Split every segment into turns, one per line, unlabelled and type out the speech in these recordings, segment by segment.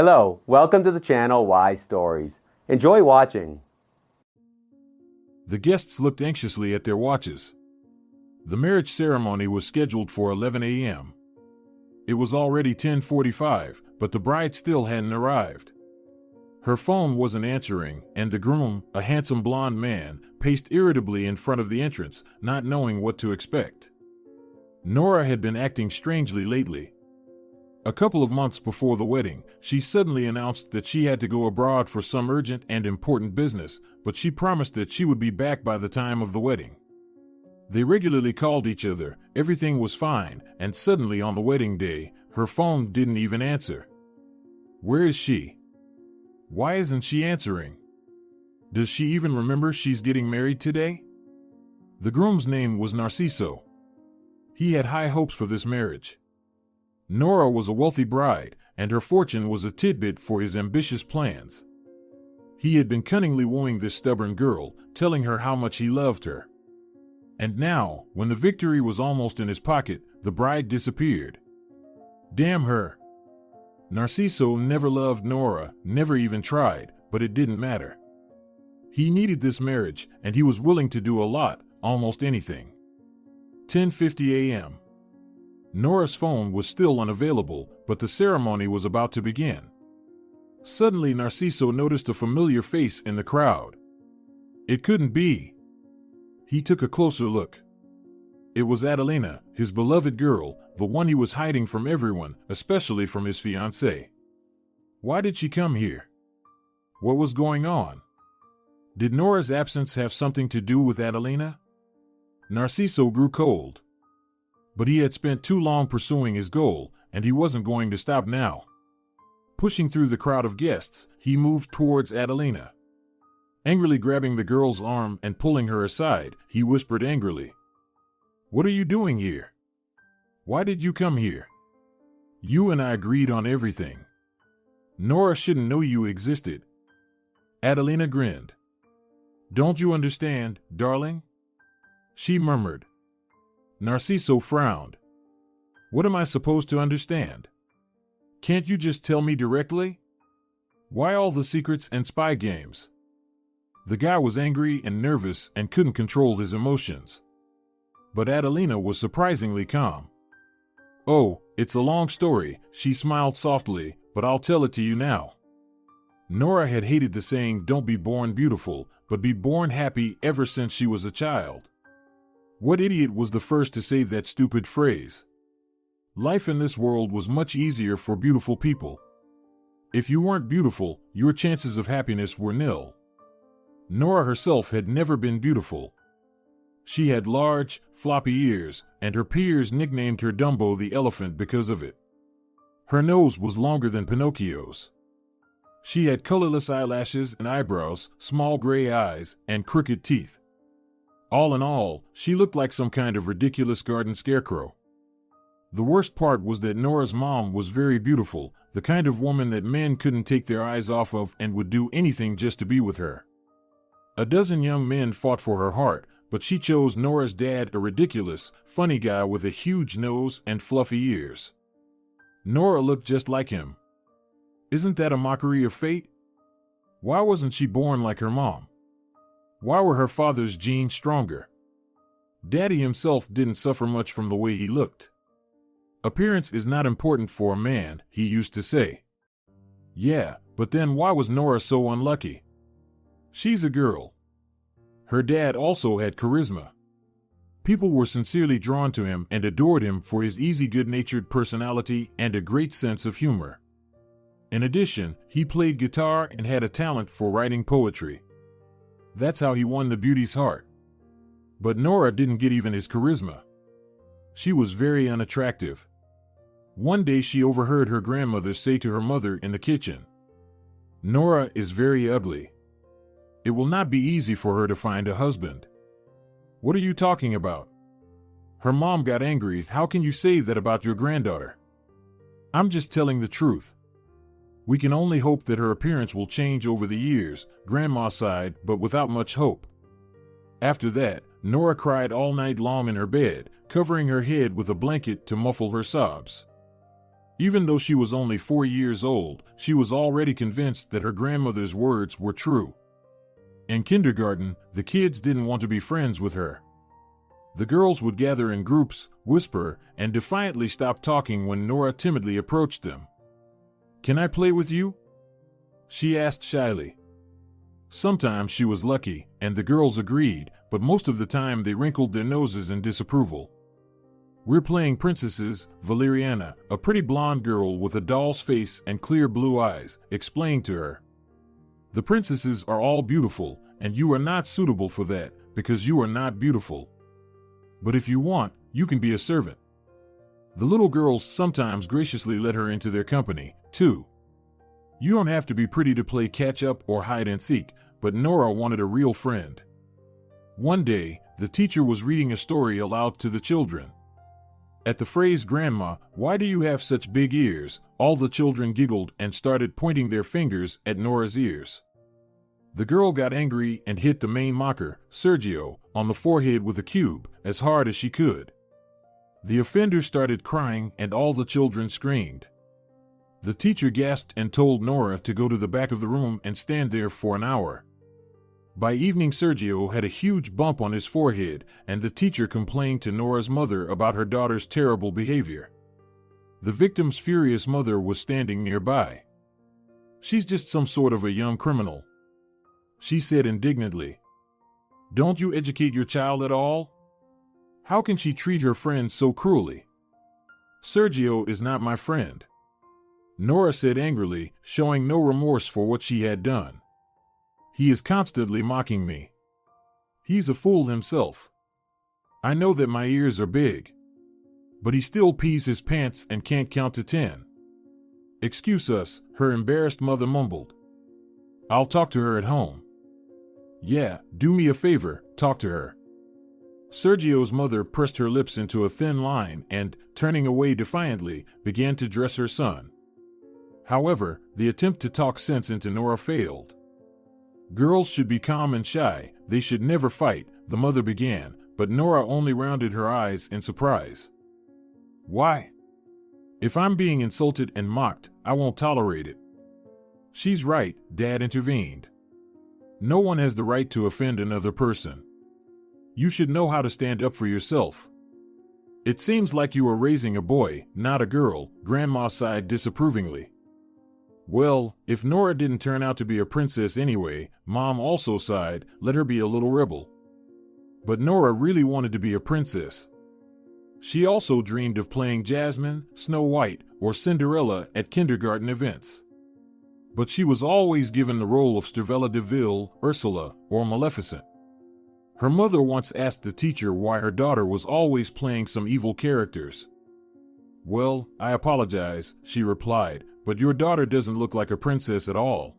Hello, welcome to the channel Why Stories. Enjoy watching.
The guests looked anxiously at their watches. The marriage ceremony was scheduled for 11 a.m. It was already 10:45, but the bride still hadn't arrived. Her phone wasn't answering, and the groom, a handsome blond man, paced irritably in front of the entrance, not knowing what to expect. Nora had been acting strangely lately. A couple of months before the wedding, she suddenly announced that she had to go abroad for some urgent and important business, but she promised that she would be back by the time of the wedding. They regularly called each other, everything was fine, and suddenly on the wedding day, her phone didn't even answer. Where is she? Why isn't she answering? Does she even remember she's getting married today? The groom's name was Narciso. He had high hopes for this marriage. Nora was a wealthy bride, and her fortune was a tidbit for his ambitious plans. He had been cunningly wooing this stubborn girl, telling her how much he loved her. And now, when the victory was almost in his pocket, the bride disappeared. Damn her! Narciso never loved Nora, never even tried, but it didn't matter. He needed this marriage, and he was willing to do a lot, almost anything. 10:50 a.m. Nora's phone was still unavailable, but the ceremony was about to begin. Suddenly Narciso noticed a familiar face in the crowd. It couldn't be. He took a closer look. It was Adelina, his beloved girl, the one he was hiding from everyone, especially from his fiancé. Why did she come here? What was going on? Did Nora's absence have something to do with Adelina? Narciso grew cold. But he had spent too long pursuing his goal, and he wasn't going to stop now. Pushing through the crowd of guests, he moved towards Adelina. Angrily grabbing the girl's arm and pulling her aside, he whispered angrily, "What are you doing here? Why did you come here? You and I agreed on everything. Nora shouldn't know you existed." Adelina grinned. "Don't you understand, darling?" she murmured. Narciso frowned. "What am I supposed to understand? Can't you just tell me directly? Why all the secrets and spy games?" The guy was angry and nervous and couldn't control his emotions. But Adelina was surprisingly calm. "Oh, it's a long story," she smiled softly, "but I'll tell it to you now." Nora had hated the saying, "Don't be born beautiful, but be born happy," ever since she was a child. What idiot was the first to say that stupid phrase? Life in this world was much easier for beautiful people. If you weren't beautiful, your chances of happiness were nil. Nora herself had never been beautiful. She had large, floppy ears, and her peers nicknamed her Dumbo the elephant because of it. Her nose was longer than Pinocchio's. She had colorless eyelashes and eyebrows, small gray eyes, and crooked teeth. All in all, she looked like some kind of ridiculous garden scarecrow. The worst part was that Nora's mom was very beautiful, the kind of woman that men couldn't take their eyes off of and would do anything just to be with her. A dozen young men fought for her heart, but she chose Nora's dad, a ridiculous, funny guy with a huge nose and fluffy ears. Nora looked just like him. Isn't that a mockery of fate? Why wasn't she born like her mom? Why were her father's genes stronger? Daddy himself didn't suffer much from the way he looked. Appearance is not important for a man, he used to say. Yeah, but then why was Nora so unlucky? She's a girl. Her dad also had charisma. People were sincerely drawn to him and adored him for his easy, good-natured personality and a great sense of humor. In addition, he played guitar and had a talent for writing poetry. That's how he won the beauty's heart. But Nora didn't get even his charisma. She was very unattractive. One day she overheard her grandmother say to her mother in the kitchen, "Nora is very ugly. It will not be easy for her to find a husband." "What are you talking about?" Her mom got angry. "How can you say that about your granddaughter?" "I'm just telling the truth. We can only hope that her appearance will change over the years," Grandma sighed, but without much hope. After that, Nora cried all night long in her bed, covering her head with a blanket to muffle her sobs. Even though she was only 4 years old, she was already convinced that her grandmother's words were true. In kindergarten, the kids didn't want to be friends with her. The girls would gather in groups, whisper, and defiantly stop talking when Nora timidly approached them. "Can I play with you?" she asked shyly. Sometimes she was lucky, and the girls agreed, but most of the time they wrinkled their noses in disapproval. "We're playing princesses," Valeriana, a pretty blonde girl with a doll's face and clear blue eyes, explained to her. "The princesses are all beautiful, and you are not suitable for that, because you are not beautiful. But if you want, you can be a servant." The little girls sometimes graciously let her into their company, too. You don't have to be pretty to play catch-up or hide-and-seek, but Nora wanted a real friend. One day, the teacher was reading a story aloud to the children. At the phrase, "Grandma, why do you have such big ears?" all the children giggled and started pointing their fingers at Nora's ears. The girl got angry and hit the main mocker, Sergio, on the forehead with a cube, as hard as she could. The offender started crying and all the children screamed. The teacher gasped and told Nora to go to the back of the room and stand there for an hour. By evening, Sergio had a huge bump on his forehead, and the teacher complained to Nora's mother about her daughter's terrible behavior. The victim's furious mother was standing nearby. "She's just some sort of a young criminal," she said indignantly. "Don't you educate your child at all? How can she treat her friend so cruelly?" "Sergio is not my friend," Nora said angrily, showing no remorse for what she had done. "He is constantly mocking me. He's a fool himself. I know that my ears are big, but he still pees his pants and can't count to 10. "Excuse us," her embarrassed mother mumbled. "I'll talk to her at home." "Yeah, do me a favor, talk to her." Sergio's mother pressed her lips into a thin line and, turning away defiantly, began to dress her son. However, the attempt to talk sense into Nora failed. "Girls should be calm and shy, they should never fight," the mother began, but Nora only rounded her eyes in surprise. "Why? If I'm being insulted and mocked, I won't tolerate it." "She's right," Dad intervened. "No one has the right to offend another person. You should know how to stand up for yourself." "It seems like you are raising a boy, not a girl," Grandma sighed disapprovingly. "Well, if Nora didn't turn out to be a princess anyway," Mom also sighed, "let her be a little rebel." But Nora really wanted to be a princess. She also dreamed of playing Jasmine, Snow White, or Cinderella at kindergarten events. But she was always given the role of Stervella de Vil, Ursula, or Maleficent. Her mother once asked the teacher why her daughter was always playing some evil characters. "Well, I apologize," she replied, "but your daughter doesn't look like a princess at all.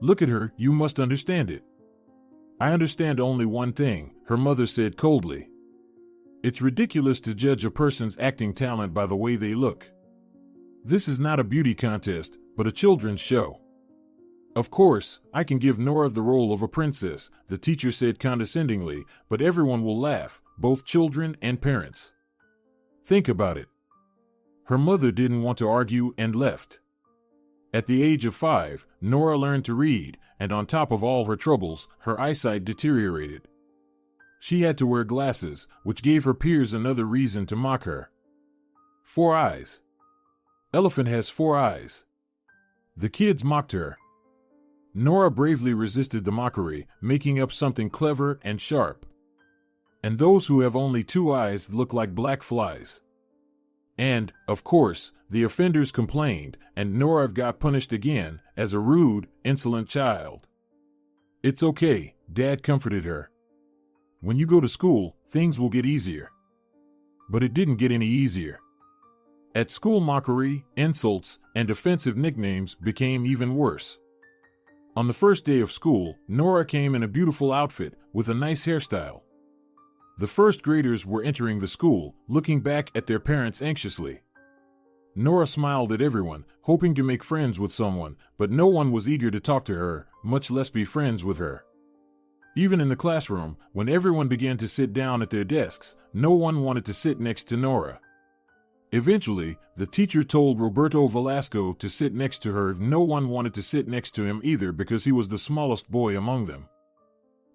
Look at her, you must understand it." "I understand only one thing," her mother said coldly. "It's ridiculous to judge a person's acting talent by the way they look. This is not a beauty contest, but a children's show." "Of course, I can give Nora the role of a princess," the teacher said condescendingly, "but everyone will laugh, both children and parents. Think about it." Her mother didn't want to argue and left. At the age of 5, Nora learned to read, and on top of all her troubles, her eyesight deteriorated. She had to wear glasses, which gave her peers another reason to mock her. 4 eyes. Elephant has 4 eyes. The kids mocked her. Nora bravely resisted the mockery, making up something clever and sharp. "And those who have only 2 eyes look like black flies." And, of course, the offenders complained, and Nora got punished again, as a rude, insolent child. "It's okay," Dad comforted her. "When you go to school, things will get easier." But it didn't get any easier. At school, mockery, insults, and offensive nicknames became even worse. On the first day of school, Nora came in a beautiful outfit, with a nice hairstyle. The first graders were entering the school, looking back at their parents anxiously. Nora smiled at everyone, hoping to make friends with someone, but no one was eager to talk to her, much less be friends with her. Even in the classroom, when everyone began to sit down at their desks, no one wanted to sit next to Nora. Eventually, the teacher told Roberto Velasco to sit next to her. No one wanted to sit next to him either because he was the smallest boy among them.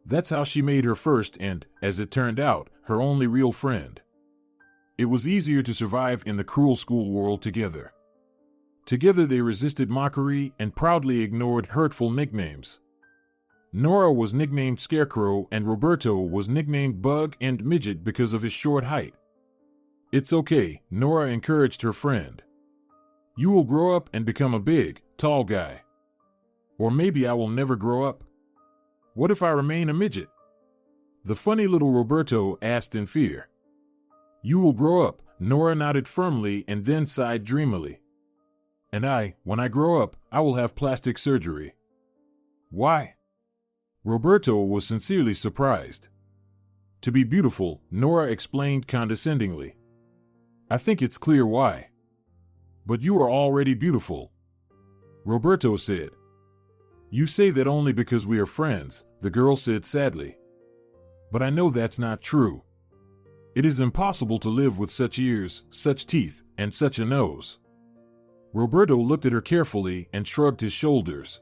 That's how she made her first and, as it turned out, her only real friend. It was easier to survive in the cruel school world together. Together they resisted mockery and proudly ignored hurtful nicknames. Nora was nicknamed Scarecrow and Roberto was nicknamed Bug and Midget because of his short height. "It's okay," Nora encouraged her friend. "You will grow up and become a big, tall guy. Or maybe I will never grow up. What if I remain a midget?" The funny little Roberto asked in fear. "You will grow up," Nora nodded firmly and then sighed dreamily. "And when I grow up, I will have plastic surgery." "Why?" Roberto was sincerely surprised. "To be beautiful," Nora explained condescendingly. "I think it's clear why." "But you are already beautiful," Roberto said. "You say that only because we are friends," the girl said sadly. "But I know that's not true. It is impossible to live with such ears, such teeth, and such a nose." Roberto looked at her carefully and shrugged his shoulders.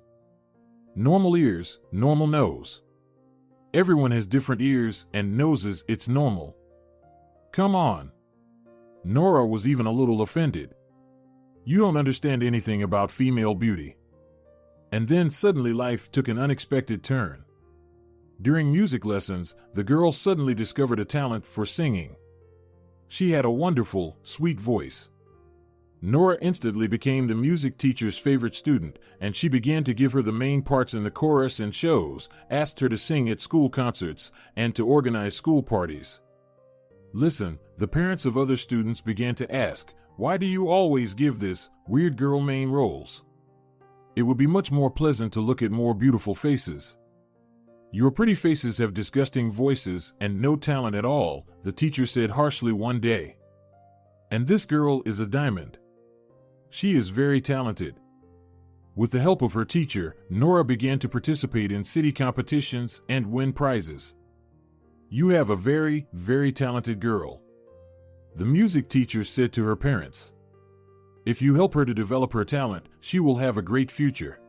"Normal ears, normal nose. Everyone has different ears and noses, it's normal. Come on." Nora was even a little offended. "You don't understand anything about female beauty." And then suddenly life took an unexpected turn. During music lessons, the girl suddenly discovered a talent for singing. She had a wonderful, sweet voice. Nora instantly became the music teacher's favorite student, and she began to give her the main parts in the chorus and shows, asked her to sing at school concerts, and to organize school parties. Listen, the parents of other students began to ask, "Why do you always give this weird girl main roles? It would be much more pleasant to look at more beautiful faces." "Your pretty faces have disgusting voices and no talent at all," the teacher said harshly one day. "And this girl is a diamond. She is very talented." With the help of her teacher, Nora began to participate in city competitions and win prizes. "You have a very, very talented girl," the music teacher said to her parents. "If you help her to develop her talent, she will have a great future."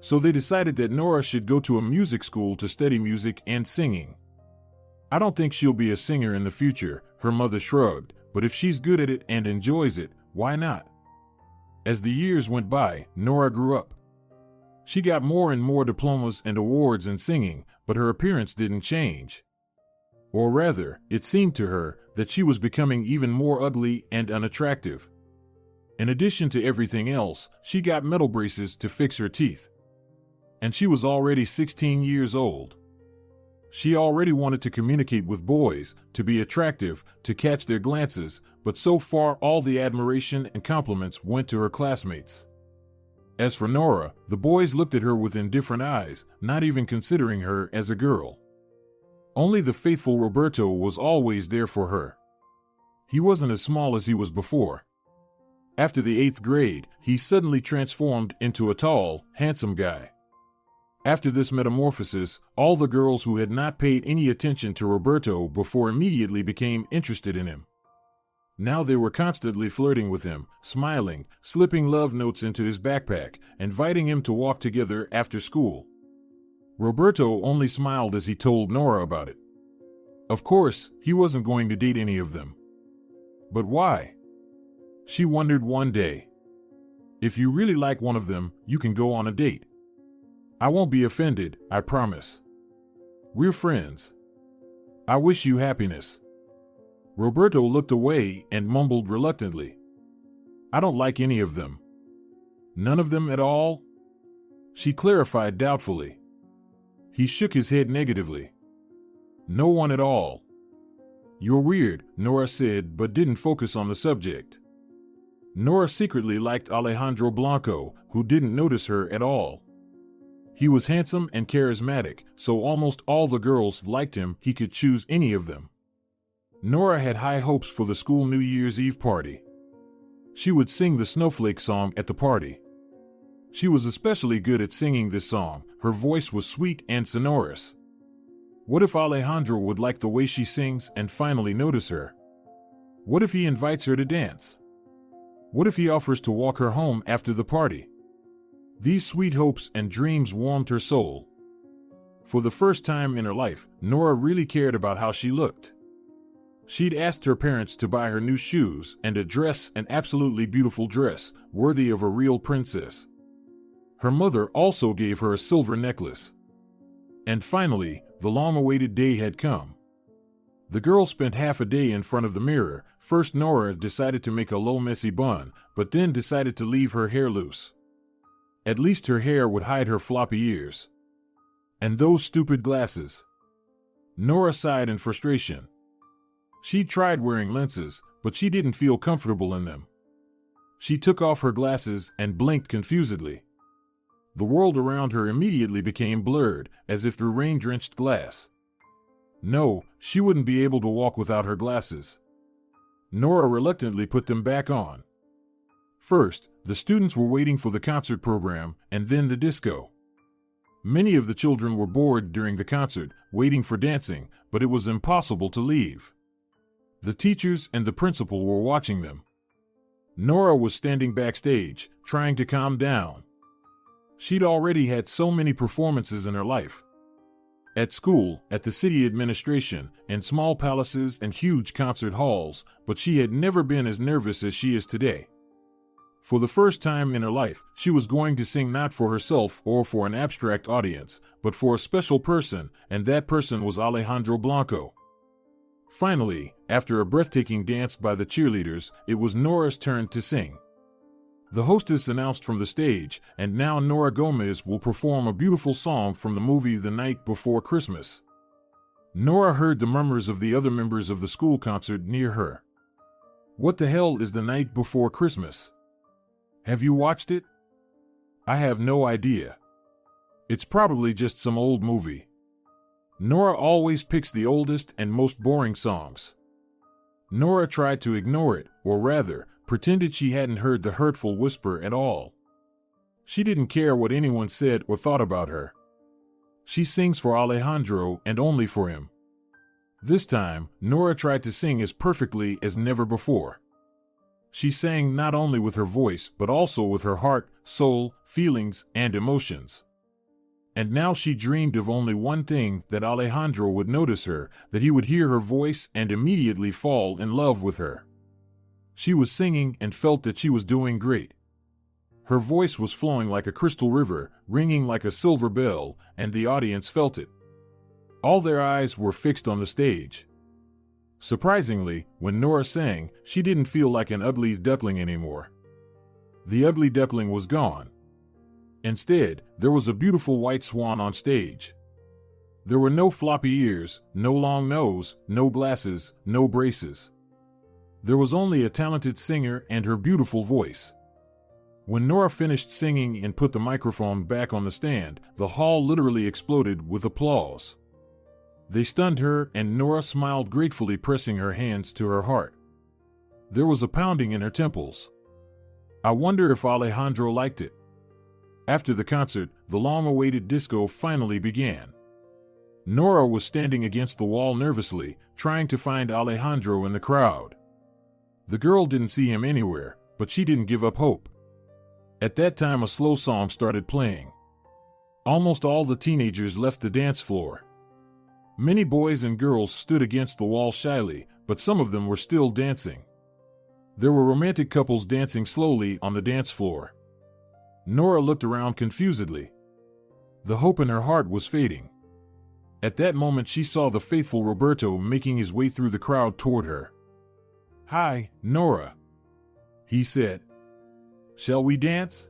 So they decided that Nora should go to a music school to study music and singing. "I don't think she'll be a singer in the future," her mother shrugged, "but if she's good at it and enjoys it, why not?" As the years went by, Nora grew up. She got more and more diplomas and awards in singing, but her appearance didn't change. Or rather, it seemed to her that she was becoming even more ugly and unattractive. In addition to everything else, she got metal braces to fix her teeth. And she was already 16 years old. She already wanted to communicate with boys, to be attractive, to catch their glances, but so far all the admiration and compliments went to her classmates. As for Nora, the boys looked at her with indifferent eyes, not even considering her as a girl. Only the faithful Roberto was always there for her. He wasn't as small as he was before. After the 8th grade, he suddenly transformed into a tall, handsome guy. After this metamorphosis, all the girls who had not paid any attention to Roberto before immediately became interested in him. Now they were constantly flirting with him, smiling, slipping love notes into his backpack, inviting him to walk together after school. Roberto only smiled as he told Nora about it. Of course, he wasn't going to date any of them. But why? She wondered one day. If you really like one of them, you can go on a date. I won't be offended, I promise. We're friends. I wish you happiness. Roberto looked away and mumbled reluctantly. I don't like any of them. None of them at all? She clarified doubtfully. He shook his head negatively. No one at all. You're weird, Nora said, but didn't focus on the subject. Nora secretly liked Alejandro Blanco, who didn't notice her at all. He was handsome and charismatic, so almost all the girls liked him. He could choose any of them. Nora had high hopes for the school New Year's Eve party. She would sing the Snowflake song at the party. She was especially good at singing this song. Her voice was sweet and sonorous. What if Alejandro would like the way she sings and finally notice her? What if he invites her to dance? What if he offers to walk her home after the party? These sweet hopes and dreams warmed her soul. For the first time in her life, Nora really cared about how she looked. She'd asked her parents to buy her new shoes and a dress, an absolutely beautiful dress, worthy of a real princess. Her mother also gave her a silver necklace. And finally, the long-awaited day had come. The girl spent half a day in front of the mirror. First, Nora decided to make a low, messy bun, but then decided to leave her hair loose. At least her hair would hide her floppy ears. And those stupid glasses. Nora sighed in frustration. She tried wearing lenses, but she didn't feel comfortable in them. She took off her glasses and blinked confusedly. The world around her immediately became blurred, as if through rain-drenched glass. No, she wouldn't be able to walk without her glasses. Nora reluctantly put them back on. First, the students were waiting for the concert program, and then the disco. Many of the children were bored during the concert, waiting for dancing, but it was impossible to leave. The teachers and the principal were watching them. Nora was standing backstage, trying to calm down. She'd already had so many performances in her life. At school, at the city administration, in small palaces and huge concert halls, but she had never been as nervous as she is today. For the first time in her life, she was going to sing not for herself or for an abstract audience, but for a special person, and that person was Alejandro Blanco. Finally, after a breathtaking dance by the cheerleaders, it was Nora's turn to sing. The hostess announced from the stage, and now Nora Gomez will perform a beautiful song from the movie The Night Before Christmas. Nora heard the murmurs of the other members of the school concert near her. What the hell is The Night Before Christmas? Have you watched it? I have no idea. It's probably just some old movie. Nora always picks the oldest and most boring songs. Nora tried to ignore it, or rather, pretended she hadn't heard the hurtful whisper at all. She didn't care what anyone said or thought about her. She sings for Alejandro and only for him. This time, Nora tried to sing as perfectly as never before. She sang not only with her voice, but also with her heart, soul, feelings, and emotions. And now she dreamed of only one thing, that Alejandro would notice her, that he would hear her voice and immediately fall in love with her. She was singing and felt that she was doing great. Her voice was flowing like a crystal river, ringing like a silver bell, and the audience felt it. All their eyes were fixed on the stage. Surprisingly, when Nora sang, she didn't feel like an ugly duckling anymore. The ugly duckling was gone. Instead, there was a beautiful white swan on stage. There were no floppy ears, no long nose, no glasses, no braces. There was only a talented singer and her beautiful voice. When Nora finished singing and put the microphone back on the stand, the hall literally exploded with applause. They stunned her, and Nora smiled gratefully, pressing her hands to her heart. There was a pounding in her temples. I wonder if Alejandro liked it. After the concert, the long-awaited disco finally began. Nora was standing against the wall nervously, trying to find Alejandro in the crowd. The girl didn't see him anywhere, but she didn't give up hope. At that time, a slow song started playing. Almost all the teenagers left the dance floor. Many boys and girls stood against the wall shyly, but some of them were still dancing. There were romantic couples dancing slowly on the dance floor. Nora looked around confusedly. The hope in her heart was fading. At that moment, she saw the faithful Roberto making his way through the crowd toward her. "Hi, Nora," he said. "Shall we dance?"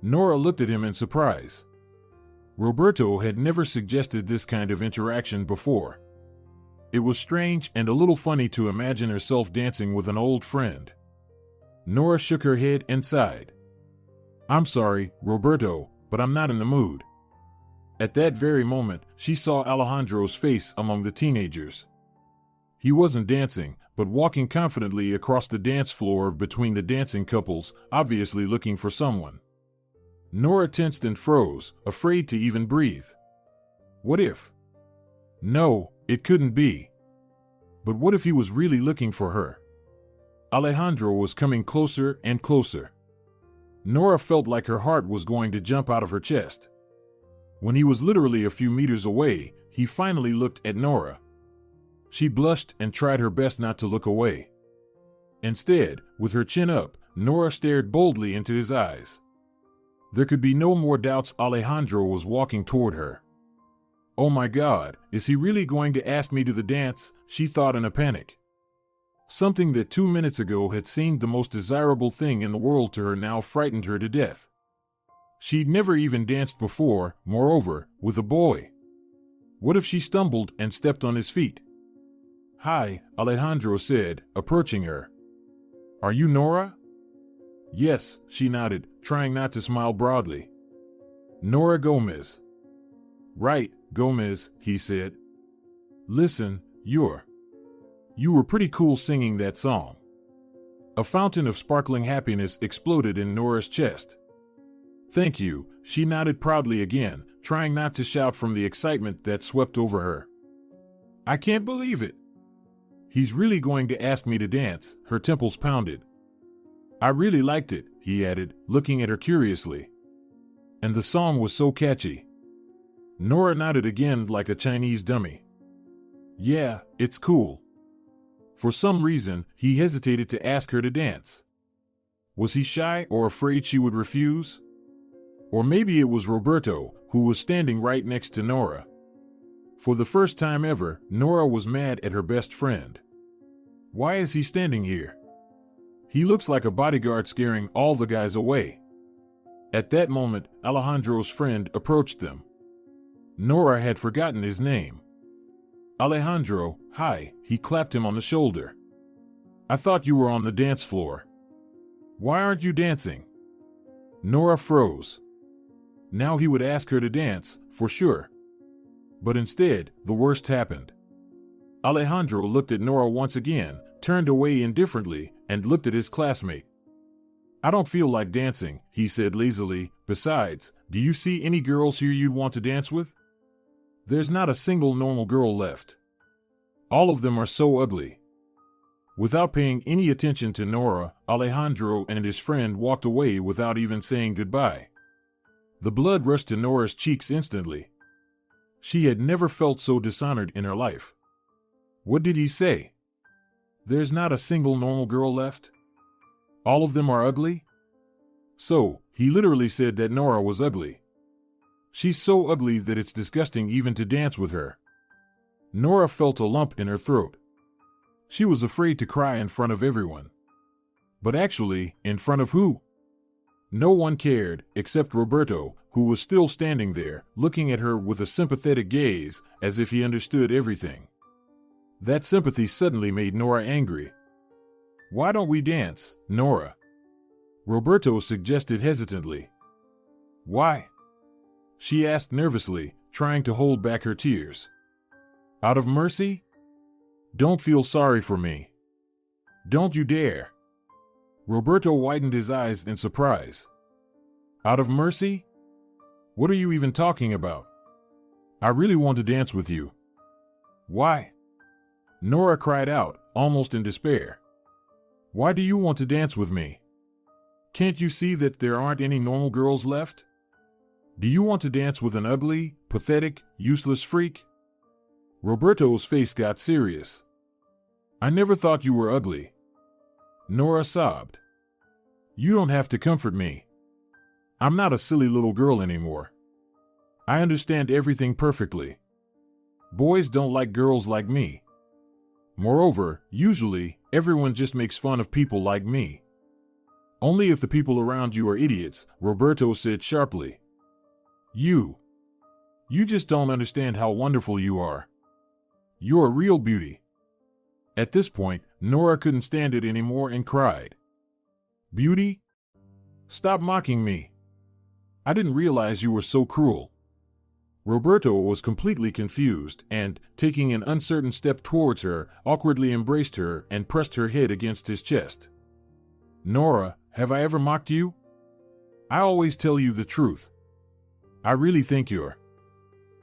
Nora looked at him in surprise. Roberto had never suggested this kind of interaction before. It was strange and a little funny to imagine herself dancing with an old friend. Nora shook her head and sighed. "I'm sorry, Roberto, but I'm not in the mood." At that very moment, she saw Alejandro's face among the teenagers. He wasn't dancing, but walking confidently across the dance floor between the dancing couples, obviously looking for someone. Nora tensed and froze, afraid to even breathe. What if? No, it couldn't be. But what if he was really looking for her? Alejandro was coming closer and closer. Nora felt like her heart was going to jump out of her chest. When he was literally a few meters away, he finally looked at Nora. She blushed and tried her best not to look away. Instead, with her chin up, Nora stared boldly into his eyes. There could be no more doubts Alejandro was walking toward her. Oh my God, is he really going to ask me to the dance? She thought in a panic. Something that 2 minutes ago had seemed the most desirable thing in the world to her now frightened her to death. She'd never even danced before, moreover, with a boy. What if she stumbled and stepped on his feet? "Hi," Alejandro said, approaching her. "Are you Nora?" "Yes," she nodded, trying not to smile broadly. "Nora Gomez." "Right, Gomez," he said. "Listen, you were pretty cool singing that song." A fountain of sparkling happiness exploded in Nora's chest. "Thank you," she nodded proudly again, trying not to shout from the excitement that swept over her. "I can't believe it. He's really going to ask me to dance," her temples pounded. "I really liked it," he added, looking at her curiously. "And the song was so catchy." Nora nodded again like a Chinese dummy. "Yeah, it's cool." For some reason, he hesitated to ask her to dance. Was he shy or afraid she would refuse? Or maybe it was Roberto, who was standing right next to Nora. For the first time ever, Nora was mad at her best friend. Why is he standing here? He looks like a bodyguard scaring all the guys away. At that moment, Alejandro's friend approached them. Nora had forgotten his name. "Alejandro, hi," he clapped him on the shoulder. "I thought you were on the dance floor. Why aren't you dancing?" Nora froze. Now he would ask her to dance, for sure. But instead, the worst happened. Alejandro looked at Nora once again, turned away indifferently, and looked at his classmate. "I don't feel like dancing," he said lazily. "Besides, do you see any girls here you'd want to dance with? There's not a single normal girl left. All of them are so ugly." Without paying any attention to Nora, Alejandro and his friend walked away without even saying goodbye. The blood rushed to Nora's cheeks instantly. She had never felt so dishonored in her life. What did he say? There's not a single normal girl left? All of them are ugly? So, he literally said that Nora was ugly. She's so ugly that it's disgusting even to dance with her. Nora felt a lump in her throat. She was afraid to cry in front of everyone. But actually, in front of who? No one cared, except Roberto, who was still standing there, looking at her with a sympathetic gaze, as if he understood everything. That sympathy suddenly made Nora angry. "Why don't we dance, Nora?" Roberto suggested hesitantly. "Why?" she asked nervously, trying to hold back her tears. "Out of mercy? Don't feel sorry for me. Don't you dare." Roberto widened his eyes in surprise. "Out of mercy? What are you even talking about? I really want to dance with you." "Why?" Nora cried out, almost in despair. "Why do you want to dance with me? Can't you see that there aren't any normal girls left? Do you want to dance with an ugly, pathetic, useless freak?" Roberto's face got serious. "I never thought you were ugly." Nora sobbed. "You don't have to comfort me. I'm not a silly little girl anymore. I understand everything perfectly. Boys don't like girls like me. Moreover, usually, everyone just makes fun of people like me." "Only if the people around you are idiots," Roberto said sharply. You just don't understand how wonderful you are. You're a real beauty." At this point, Nora couldn't stand it anymore and cried. "Beauty? Stop mocking me. I didn't realize you were so cruel." Roberto was completely confused and, taking an uncertain step towards her, awkwardly embraced her and pressed her head against his chest. "Nora, have I ever mocked you? I always tell you the truth. I really think you're—"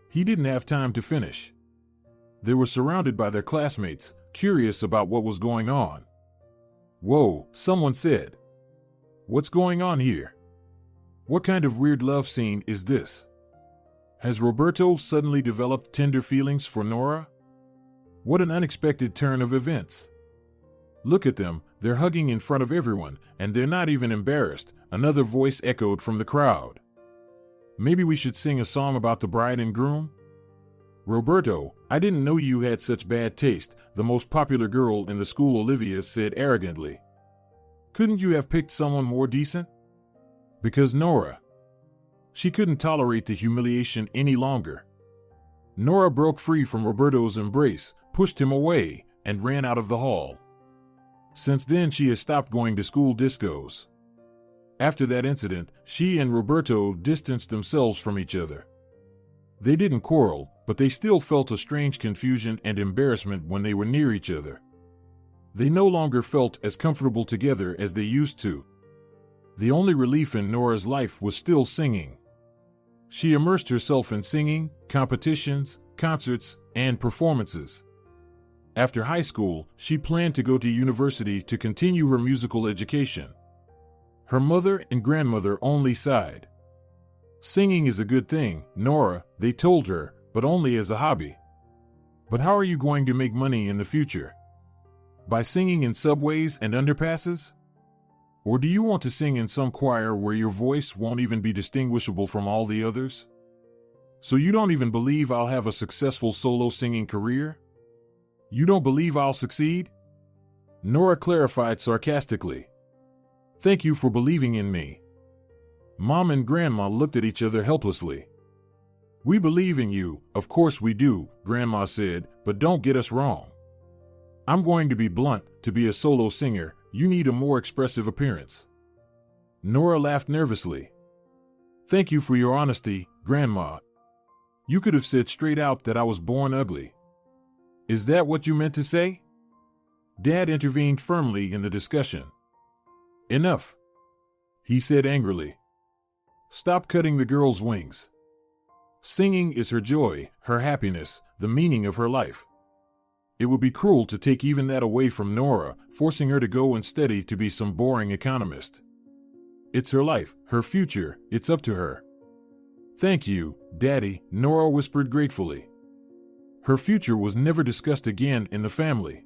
He didn't have time to finish. They were surrounded by their classmates, curious about what was going on. Whoa, someone said. What's going on here? What kind of weird love scene is this? Has Roberto suddenly developed tender feelings for Nora? What an unexpected turn of events. Look at them, they're hugging in front of everyone, and they're not even embarrassed, another voice echoed from the crowd. Maybe we should sing a song about the bride and groom? Roberto, I didn't know you had such bad taste, the most popular girl in the school, Olivia said arrogantly. Couldn't you have picked someone more decent? Because Nora. She couldn't tolerate the humiliation any longer. Nora broke free from Roberto's embrace, pushed him away, and ran out of the hall. Since then, she has stopped going to school discos. After that incident, she and Roberto distanced themselves from each other. They didn't quarrel, but they still felt a strange confusion and embarrassment when they were near each other. They no longer felt as comfortable together as they used to. The only relief in Nora's life was still singing. She immersed herself in singing, competitions, concerts, and performances. After high school, she planned to go to university to continue her musical education. Her mother and grandmother only sighed. Singing is a good thing, Nora, they told her, but only as a hobby. But how are you going to make money in the future? By singing in subways and underpasses? Or do you want to sing in some choir where your voice won't even be distinguishable from all the others? So you don't even believe I'll have a successful solo singing career? You don't believe I'll succeed? Nora clarified sarcastically. Thank you for believing in me. Mom and Grandma looked at each other helplessly. We believe in you, of course we do, Grandma said, but don't get us wrong. I'm going to be blunt, to be a solo singer, you need a more expressive appearance. Nora laughed nervously. Thank you for your honesty, Grandma. You could have said straight out that I was born ugly. Is that what you meant to say? Dad intervened firmly in the discussion. Enough, he said angrily. Stop cutting the girl's wings. Singing is her joy, her happiness, the meaning of her life. It would be cruel to take even that away from Nora, forcing her to go and study to be some boring economist. It's her life, her future, it's up to her. Thank you, Daddy, Nora whispered gratefully. Her future was never discussed again in the family.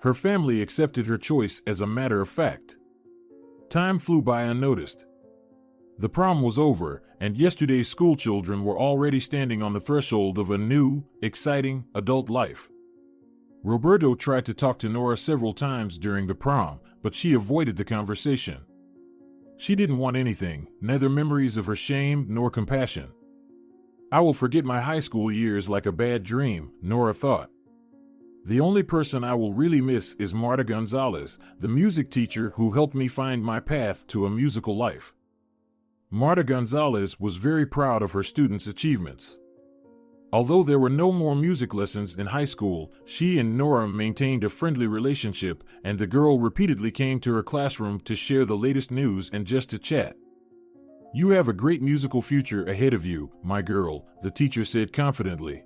Her family accepted her choice as a matter of fact. Time flew by unnoticed. The prom was over, and yesterday's schoolchildren were already standing on the threshold of a new, exciting, adult life. Roberto tried to talk to Nora several times during the prom, but she avoided the conversation. She didn't want anything, neither memories of her shame nor compassion. I will forget my high school years like a bad dream, Nora thought. The only person I will really miss is Marta Gonzalez, the music teacher who helped me find my path to a musical life. Marta Gonzalez was very proud of her students' achievements. Although there were no more music lessons in high school, she and Nora maintained a friendly relationship, and the girl repeatedly came to her classroom to share the latest news and just to chat. You have a great musical future ahead of you, my girl, the teacher said confidently.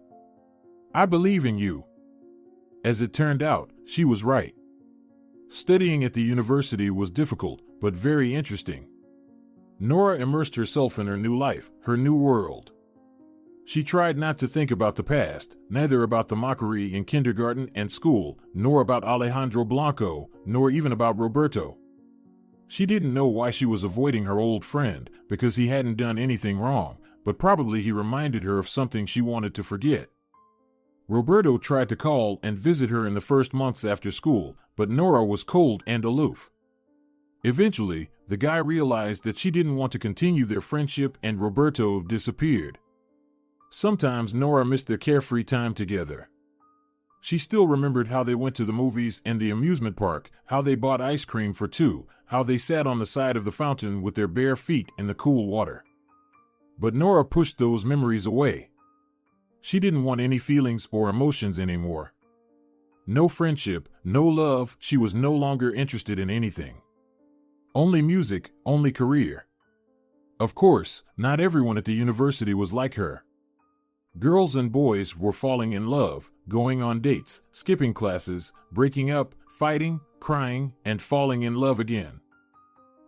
I believe in you. As it turned out, she was right. Studying at the university was difficult, but very interesting. Nora immersed herself in her new life, her new world. She tried not to think about the past, neither about the mockery in kindergarten and school, nor about Alejandro Blanco, nor even about Roberto. She didn't know why she was avoiding her old friend, because he hadn't done anything wrong, but probably he reminded her of something she wanted to forget. Roberto tried to call and visit her in the first months after school, but Nora was cold and aloof. Eventually, the guy realized that she didn't want to continue their friendship and Roberto disappeared. Sometimes Nora missed their carefree time together. She still remembered how they went to the movies and the amusement park, how they bought ice cream for two, how they sat on the side of the fountain with their bare feet in the cool water. But Nora pushed those memories away. She didn't want any feelings or emotions anymore. No friendship, no love, she was no longer interested in anything. Only music, only career. Of course, not everyone at the university was like her. Girls and boys were falling in love, going on dates, skipping classes, breaking up, fighting, crying, and falling in love again.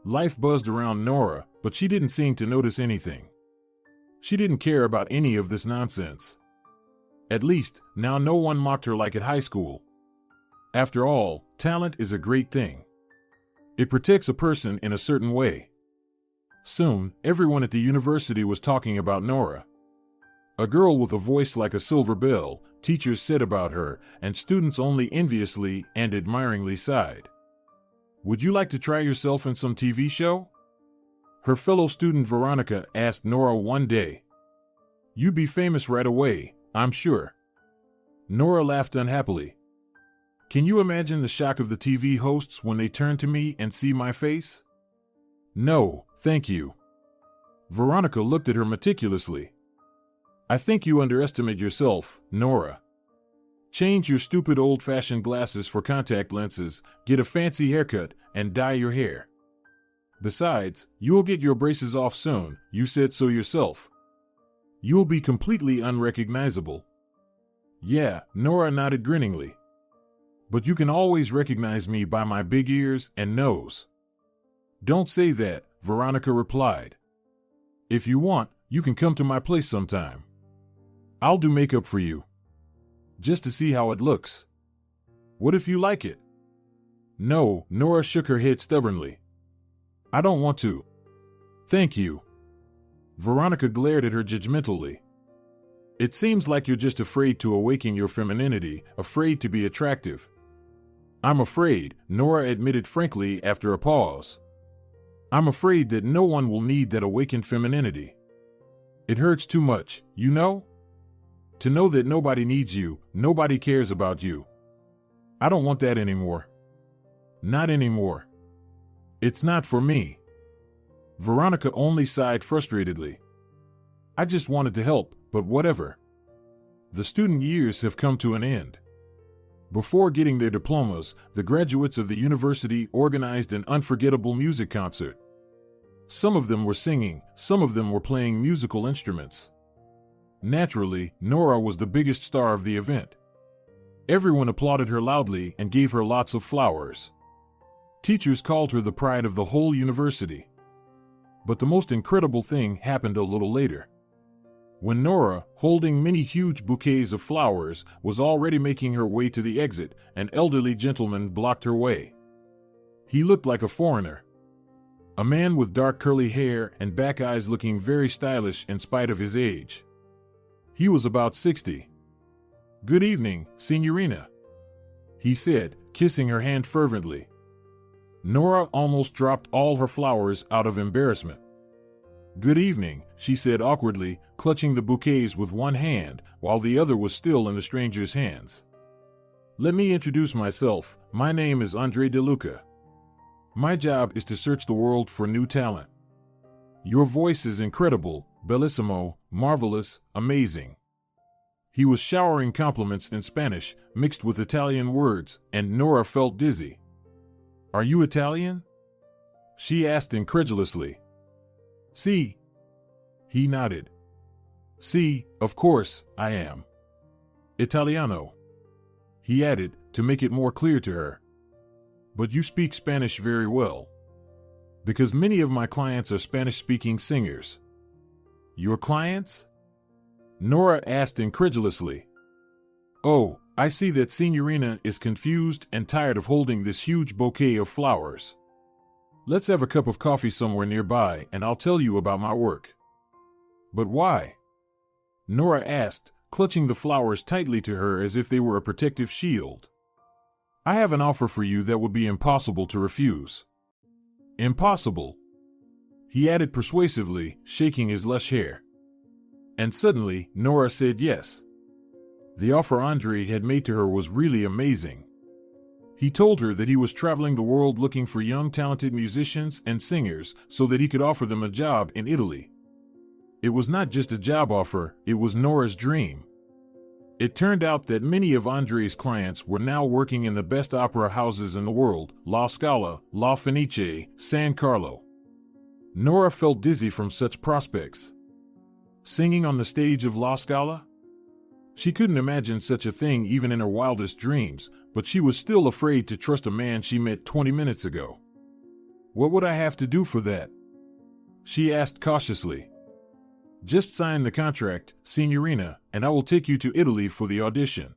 Life buzzed around Nora, but she didn't seem to notice anything. She didn't care about any of this nonsense. At least, now no one mocked her like at high school. After all, talent is a great thing. It protects a person in a certain way. Soon, everyone at the university was talking about Nora. A girl with a voice like a silver bell, teachers said about her, and students only enviously and admiringly sighed. Would you like to try yourself in some TV show? Her fellow student Veronica asked Nora one day. You'd be famous right away, I'm sure. Nora laughed unhappily. Can you imagine the shock of the TV hosts when they turn to me and see my face? No, thank you. Veronica looked at her meticulously. I think you underestimate yourself, Nora. Change your stupid old-fashioned glasses for contact lenses, get a fancy haircut, and dye your hair. Besides, you'll get your braces off soon, you said so yourself. You'll be completely unrecognizable. Yeah, Nora nodded grinningly. But you can always recognize me by my big ears and nose. Don't say that, Veronica replied. If you want, you can come to my place sometime. I'll do makeup for you. Just to see how it looks. What if you like it? No, Nora shook her head stubbornly. I don't want to. Thank you. Veronica glared at her judgmentally. It seems like you're just afraid to awaken your femininity, afraid to be attractive. I'm afraid, Nora admitted frankly after a pause. I'm afraid that no one will need that awakened femininity. It hurts too much, you know? To know that nobody needs you, nobody cares about you. I don't want that anymore. Not anymore. It's not for me. Veronica only sighed frustratedly. I just wanted to help, but whatever. The student years have come to an end. Before getting their diplomas, the graduates of the university organized an unforgettable music concert. Some of them were singing, some of them were playing musical instruments. Naturally, Nora was the biggest star of the event. Everyone applauded her loudly and gave her lots of flowers. Teachers called her the pride of the whole university. But the most incredible thing happened a little later. When Nora, holding many huge bouquets of flowers, was already making her way to the exit, an elderly gentleman blocked her way. He looked like a foreigner. A man with dark curly hair and back eyes looking very stylish in spite of his age. He was about 60. Good evening, Signorina, he said, kissing her hand fervently. Nora almost dropped all her flowers out of embarrassment. Good evening, she said awkwardly, clutching the bouquets with one hand while the other was still in the stranger's hands. Let me introduce myself. My name is Andre DeLuca. My job is to search the world for new talent. Your voice is incredible, bellissimo, marvelous, amazing. He was showering compliments in Spanish, mixed with Italian words, and Nora felt dizzy. Are you Italian? She asked incredulously. Si. He nodded. Si, of course, I am. Italiano. He added, to make it more clear to her. But you speak Spanish very well. Because many of my clients are Spanish-speaking singers. Your clients? Nora asked incredulously. Oh, I see that Signorina is confused and tired of holding this huge bouquet of flowers. Let's have a cup of coffee somewhere nearby and I'll tell you about my work. But why? Nora asked, clutching the flowers tightly to her as if they were a protective shield. I have an offer for you that would be impossible to refuse. Impossible, he added persuasively, shaking his lush hair. And suddenly, Nora said yes. The offer Andre had made to her was really amazing. He told her that he was traveling the world looking for young talented musicians and singers so that he could offer them a job in Italy. It was not just a job offer, it was Nora's dream. It turned out that many of Andre's clients were now working in the best opera houses in the world, La Scala, La Fenice, San Carlo. Nora felt dizzy from such prospects. Singing on the stage of La Scala? She couldn't imagine such a thing even in her wildest dreams, but she was still afraid to trust a man she met 20 minutes ago. What would I have to do for that? She asked cautiously. Just sign the contract, Signorina, and I will take you to Italy for the audition.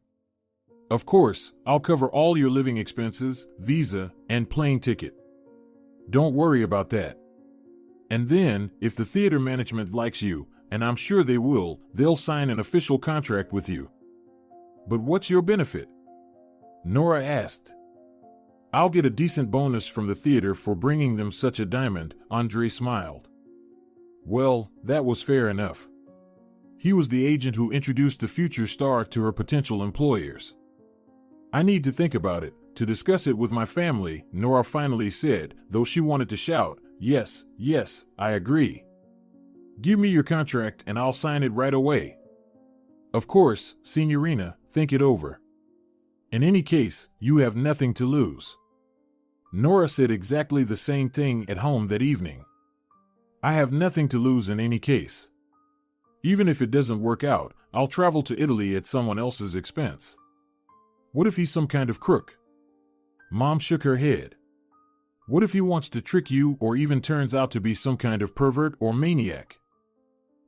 Of course, I'll cover all your living expenses, visa, and plane ticket. Don't worry about that. And then, if the theater management likes you, and I'm sure they will, they'll sign an official contract with you. But what's your benefit? Nora asked. I'll get a decent bonus from the theater for bringing them such a diamond, Andre smiled. Well, that was fair enough. He was the agent who introduced the future star to her potential employers. I need to think about it, to discuss it with my family, Nora finally said, though she wanted to shout, yes, yes, I agree. Give me your contract and I'll sign it right away. Of course, Signorina, think it over. In any case, you have nothing to lose. Nora said exactly the same thing at home that evening. I have nothing to lose in any case. Even if it doesn't work out, I'll travel to Italy at someone else's expense. What if he's some kind of crook? Mom shook her head. What if he wants to trick you or even turns out to be some kind of pervert or maniac?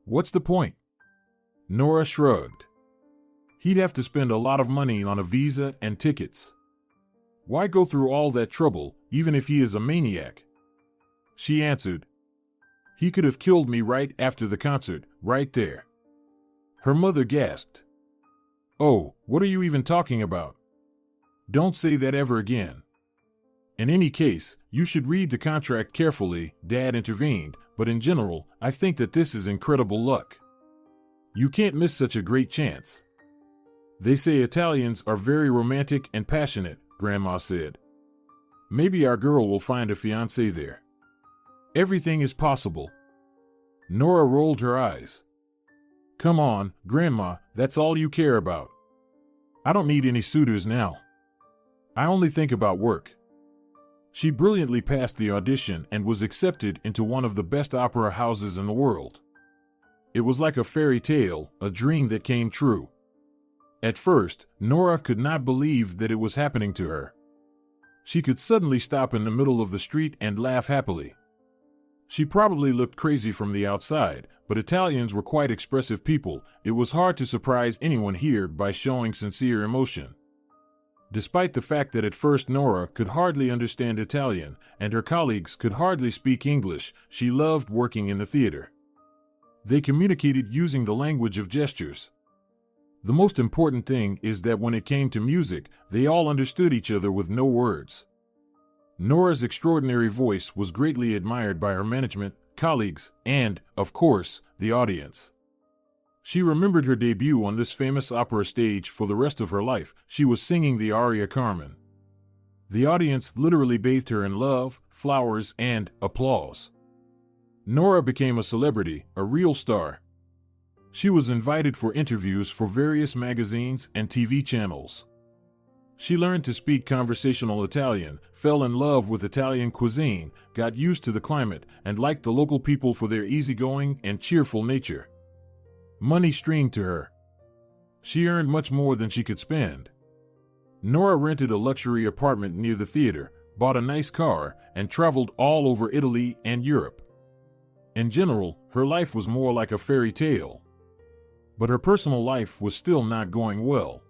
What's the point? Nora shrugged. He'd have to spend a lot of money on a visa and tickets. Why go through all that trouble, even if he is a maniac? She answered. He could have killed me right after the concert, right there. Her mother gasped. Oh, what are you even talking about? Don't say that ever again. In any case, you should read the contract carefully, Dad intervened, but in general, I think that this is incredible luck. You can't miss such a great chance. They say Italians are very romantic and passionate, Grandma said. Maybe our girl will find a fiancé there. Everything is possible. Nora rolled her eyes. Come on, Grandma, that's all you care about. I don't need any suitors now. I only think about work. She brilliantly passed the audition and was accepted into one of the best opera houses in the world. It was like a fairy tale, a dream that came true. At first, Nora could not believe that it was happening to her. She could suddenly stop in the middle of the street and laugh happily. She probably looked crazy from the outside, but Italians were quite expressive people. It was hard to surprise anyone here by showing sincere emotion. Despite the fact that at first Nora could hardly understand Italian, and her colleagues could hardly speak English, she loved working in the theater. They communicated using the language of gestures. The most important thing is that when it came to music, they all understood each other with no words. Nora's extraordinary voice was greatly admired by her management, colleagues, and, of course, the audience. She remembered her debut on this famous opera stage for the rest of her life. She was singing the aria Carmen. The audience literally bathed her in love, flowers, and applause. Nora became a celebrity, a real star. She was invited for interviews for various magazines and TV channels. She learned to speak conversational Italian, fell in love with Italian cuisine, got used to the climate, and liked the local people for their easygoing and cheerful nature. Money streamed to her. She earned much more than she could spend. Nora rented a luxury apartment near the theater, bought a nice car, and traveled all over Italy and Europe. In general, her life was more like a fairy tale. But her personal life was still not going well.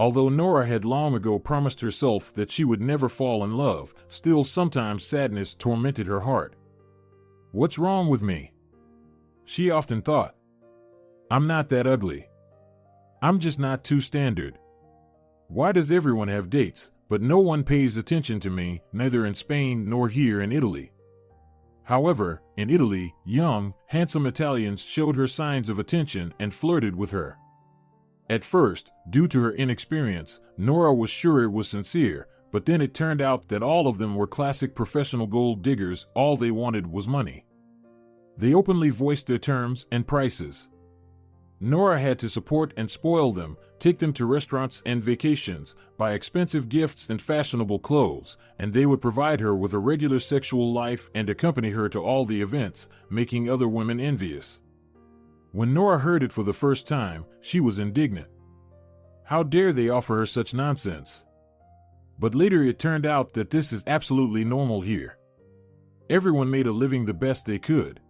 Although Nora had long ago promised herself that she would never fall in love, still sometimes sadness tormented her heart. What's wrong with me? She often thought. I'm not that ugly. I'm just not too standard. Why does everyone have dates, but no one pays attention to me, neither in Spain nor here in Italy? However, in Italy, young, handsome Italians showed her signs of attention and flirted with her. At first, due to her inexperience, Nora was sure it was sincere, but then it turned out that all of them were classic professional gold diggers. All they wanted was money. They openly voiced their terms and prices. Nora had to support and spoil them, take them to restaurants and vacations, buy expensive gifts and fashionable clothes, and they would provide her with a regular sexual life and accompany her to all the events, making other women envious. When Nora heard it for the first time, she was indignant. How dare they offer her such nonsense? But later it turned out that this is absolutely normal here. Everyone made a living the best they could.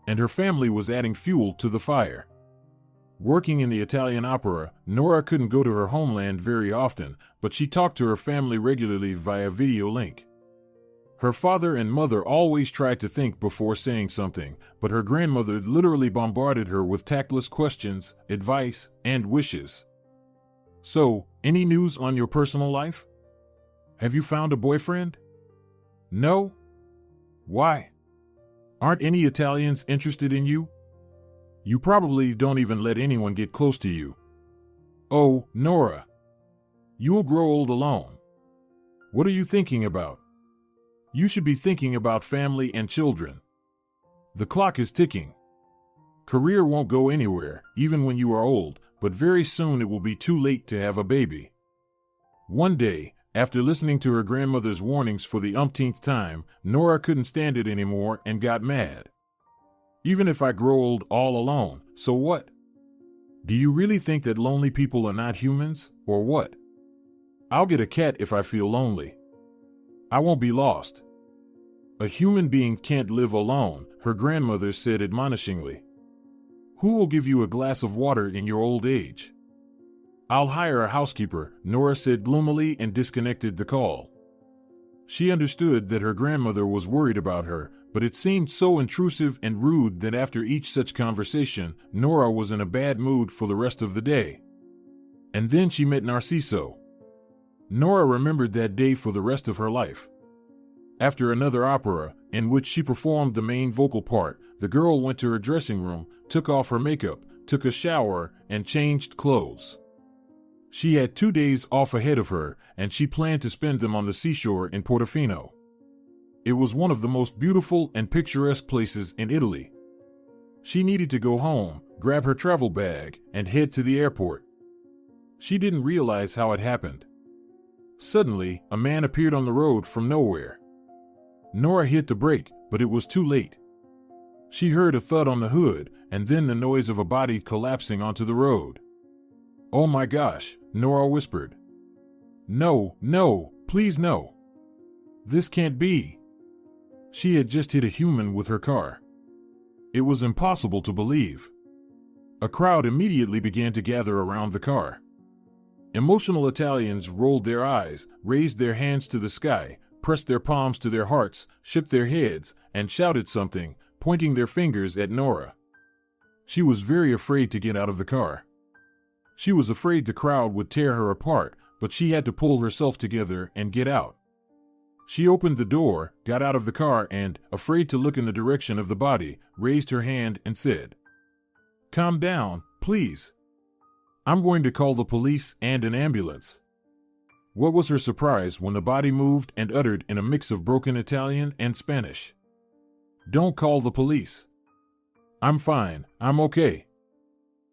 And her family was adding fuel to the fire. Working in the Italian opera, Nora couldn't go to her homeland very often, but she talked to her family regularly via video link. Her father and mother always tried to think before saying something, but her grandmother literally bombarded her with tactless questions, advice, and wishes. So, any news on your personal life? Have you found a boyfriend? No? Why? Aren't any Italians interested in you? You probably don't even let anyone get close to you. Oh, Nora. You will grow old alone. What are you thinking about? You should be thinking about family and children. The clock is ticking. Career won't go anywhere, even when you are old, but very soon it will be too late to have a baby. One day, after listening to her grandmother's warnings for the umpteenth time, Nora couldn't stand it anymore and got mad. Even if I grow old all alone, so what? Do you really think that lonely people are not humans, or what? I'll get a cat if I feel lonely. I won't be lost. A human being can't live alone, her grandmother said admonishingly. Who will give you a glass of water in your old age? I'll hire a housekeeper, Nora said gloomily and disconnected the call. She understood that her grandmother was worried about her, but it seemed so intrusive and rude that after each such conversation, Nora was in a bad mood for the rest of the day. And then she met Narciso. Nora remembered that day for the rest of her life. After another opera, in which she performed the main vocal part, the girl went to her dressing room, took off her makeup, took a shower, and changed clothes. She had 2 days off ahead of her, and she planned to spend them on the seashore in Portofino. It was one of the most beautiful and picturesque places in Italy. She needed to go home, grab her travel bag, and head to the airport. She didn't realize how it happened. Suddenly, a man appeared on the road from nowhere. Nora hit the brake, but it was too late. She heard a thud on the hood, and then the noise of a body collapsing onto the road. Oh my gosh, Nora whispered. No, no, please no. This can't be. She had just hit a human with her car. It was impossible to believe. A crowd immediately began to gather around the car. Emotional Italians rolled their eyes, raised their hands to the sky, pressed their palms to their hearts, shook their heads, and shouted something, pointing their fingers at Nora. She was very afraid to get out of the car. She was afraid the crowd would tear her apart, but she had to pull herself together and get out. She opened the door, got out of the car and, afraid to look in the direction of the body, raised her hand and said, "Calm down, please. I'm going to call the police and an ambulance." What was her surprise when the body moved and uttered in a mix of broken Italian and Spanish, "Don't call the police. I'm fine, I'm okay."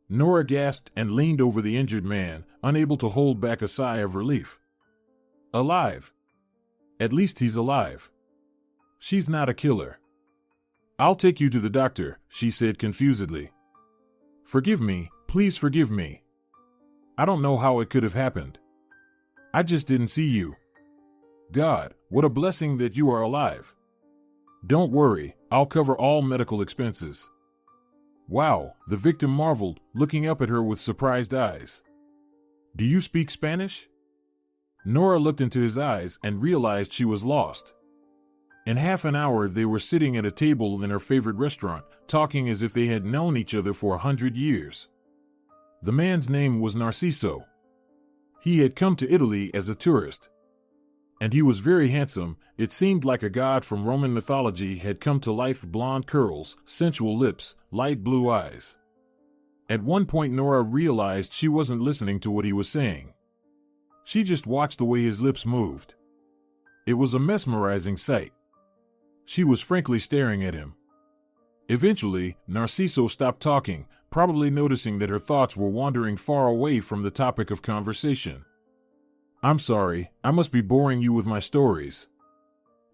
Nora gasped and leaned over the injured man, unable to hold back a sigh of relief. Alive. At least he's alive. She's not a killer. "I'll take you to the doctor," she said confusedly. "Forgive me, please forgive me. I don't know how it could have happened. I just didn't see you. God, what a blessing that you are alive. Don't worry, I'll cover all medical expenses." Wow, the victim marveled, looking up at her with surprised eyes. "Do you speak Spanish?" Nora looked into his eyes and realized she was lost. In half an hour they were sitting at a table in her favorite restaurant, talking as if they had known each other for 100 years. The man's name was Narciso. He had come to Italy as a tourist. And he was very handsome. It seemed like a god from Roman mythology had come to life. Blonde curls, sensual lips, light blue eyes. At one point Nora realized she wasn't listening to what he was saying. She just watched the way his lips moved. It was a mesmerizing sight. She was frankly staring at him. Eventually, Narciso stopped talking, probably noticing that her thoughts were wandering far away from the topic of conversation. "I'm sorry, I must be boring you with my stories.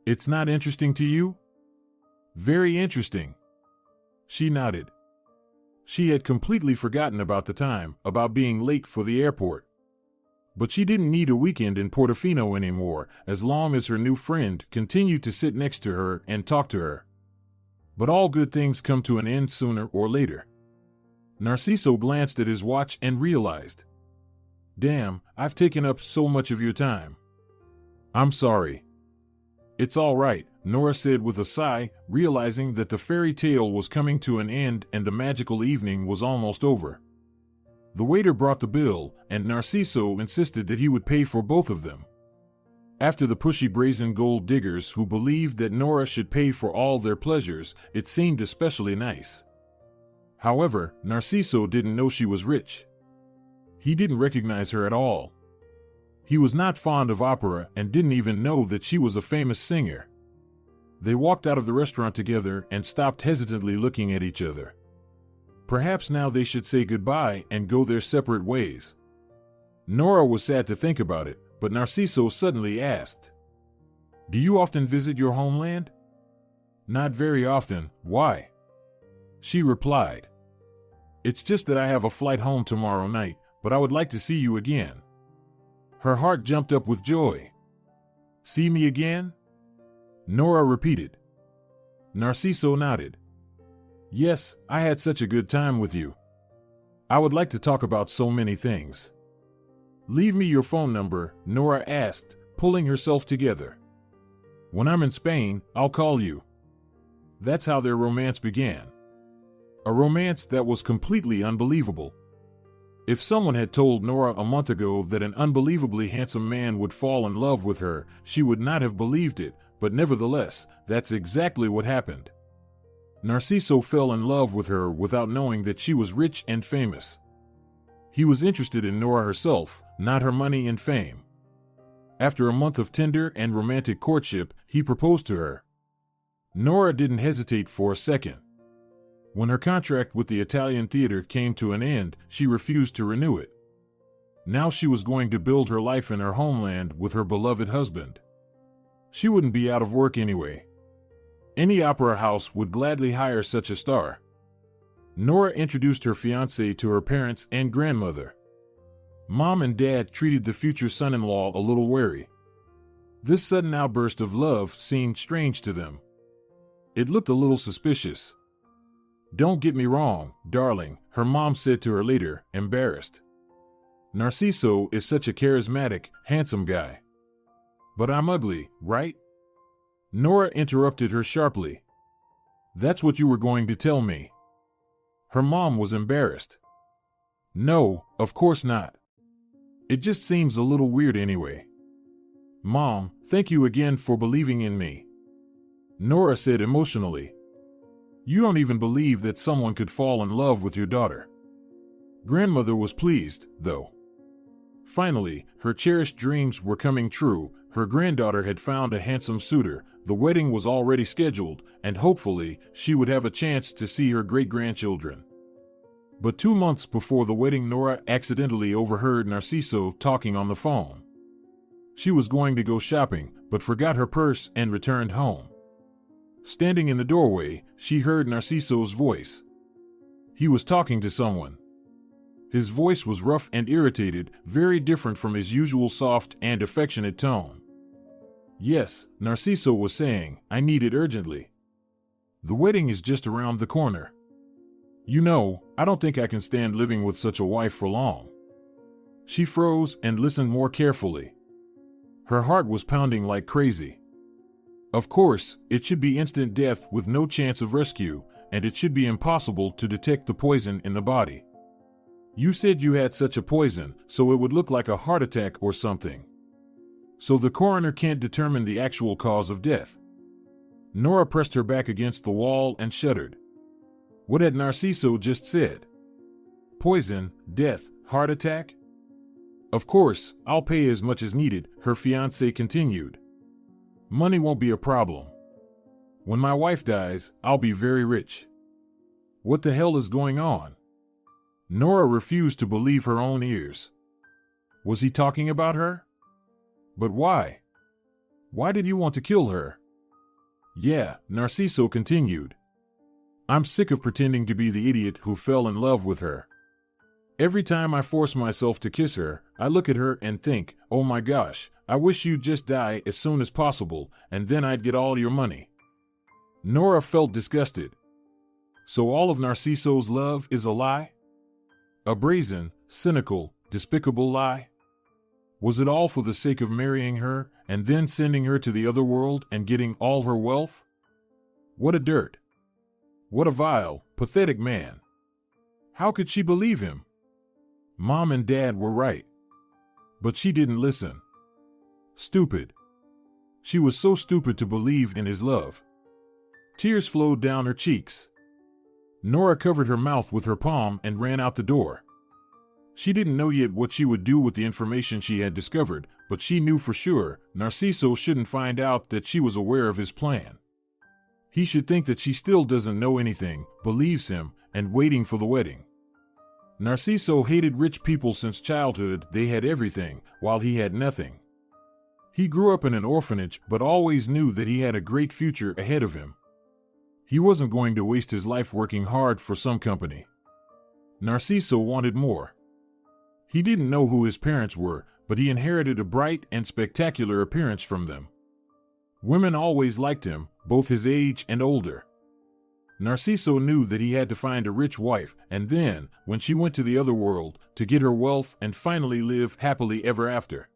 It's not interesting to you?" "Very interesting." She nodded. She had completely forgotten about the time, about being late for the airport. But she didn't need a weekend in Portofino anymore, as long as her new friend continued to sit next to her and talk to her. But all good things come to an end sooner or later. Narciso glanced at his watch and realized, "Damn, I've taken up so much of your time. I'm sorry." "It's all right," Nora said with a sigh, realizing that the fairy tale was coming to an end and the magical evening was almost over. The waiter brought the bill, and Narciso insisted that he would pay for both of them. After the pushy brazen gold diggers who believed that Nora should pay for all their pleasures, it seemed especially nice. However, Narciso didn't know she was rich. He didn't recognize her at all. He was not fond of opera and didn't even know that she was a famous singer. They walked out of the restaurant together and stopped hesitantly looking at each other. Perhaps now they should say goodbye and go their separate ways. Nora was sad to think about it, but Narciso suddenly asked, "Do you often visit your homeland?" "Not very often. Why?" She replied, "It's just that I have a flight home tomorrow night, but I would like to see you again." Her heart jumped up with joy. "See me again?" Nora repeated. Narciso nodded. "Yes, I had such a good time with you. I would like to talk about so many things." "Leave me your phone number," Nora asked, pulling herself together. "When I'm in Spain, I'll call you." That's how their romance began. A romance that was completely unbelievable. If someone had told Nora a month ago that an unbelievably handsome man would fall in love with her, she would not have believed it, but nevertheless, that's exactly what happened. Narciso fell in love with her without knowing that she was rich and famous. He was interested in Nora herself, not her money and fame. After a month of tender and romantic courtship, he proposed to her. Nora didn't hesitate for a second. When her contract with the Italian theater came to an end, she refused to renew it. Now she was going to build her life in her homeland with her beloved husband. She wouldn't be out of work anyway. Any opera house would gladly hire such a star. Nora introduced her fiancé to her parents and grandmother. Mom and Dad treated the future son-in-law a little wary. This sudden outburst of love seemed strange to them. It looked a little suspicious. "Don't get me wrong, darling," her mom said to her later, embarrassed. "Narciso is such a charismatic, handsome guy. But I'm ugly, right?" Nora interrupted her sharply. "That's what you were going to tell me." Her mom was embarrassed. "No, of course not. It just seems a little weird anyway." "Mom, thank you again for believing in me," Nora said emotionally. "You don't even believe that someone could fall in love with your daughter." Grandmother was pleased, though. Finally, her cherished dreams were coming true. Her granddaughter had found a handsome suitor, the wedding was already scheduled, and hopefully, she would have a chance to see her great-grandchildren. But 2 months before the wedding, Nora accidentally overheard Narciso talking on the phone. She was going to go shopping, but forgot her purse and returned home. Standing in the doorway, she heard Narciso's voice. He was talking to someone. His voice was rough and irritated, very different from his usual soft and affectionate tone. "Yes," Narciso was saying, "I need it urgently. The wedding is just around the corner. You know, I don't think I can stand living with such a wife for long." She froze and listened more carefully. Her heart was pounding like crazy. Of course, it should be instant death with no chance of rescue, and it should be impossible to detect the poison in the body. "You said you had such a poison, so it would look like a heart attack or something. So the coroner can't determine the actual cause of death." Nora pressed her back against the wall and shuddered. What had Narciso just said? Poison, death, heart attack? "Of course, I'll pay as much as needed," her fiancé continued. "Money won't be a problem. When my wife dies, I'll be very rich." What the hell is going on? Nora refused to believe her own ears. Was he talking about her? But why? Why did you want to kill her? Yeah, Narciso continued. I'm sick of pretending to be the idiot who fell in love with her. Every time I force myself to kiss her, I look at her and think, oh my gosh, I wish you'd just die as soon as possible, and then I'd get all your money. Nora felt disgusted. So all of Narciso's love is a lie? A brazen, cynical, despicable lie? Was it all for the sake of marrying her and then sending her to the other world and getting all her wealth? What a dirt. What a vile, pathetic man. How could she believe him? Mom and Dad were right. But she didn't listen. Stupid. She was so stupid to believe in his love. Tears flowed down her cheeks. Nora covered her mouth with her palm and ran out the door. She didn't know yet what she would do with the information she had discovered, but she knew for sure Narciso shouldn't find out that she was aware of his plan. He should think that she still doesn't know anything, believes him, and waiting for the wedding. Narciso hated rich people since childhood. They had everything, while he had nothing. He grew up in an orphanage, but always knew that he had a great future ahead of him. He wasn't going to waste his life working hard for some company. Narciso wanted more. He didn't know who his parents were, but he inherited a bright and spectacular appearance from them. Women always liked him, both his age and older. Narciso knew that he had to find a rich wife, and then, when she went to the other world, to get her wealth and finally live happily ever after.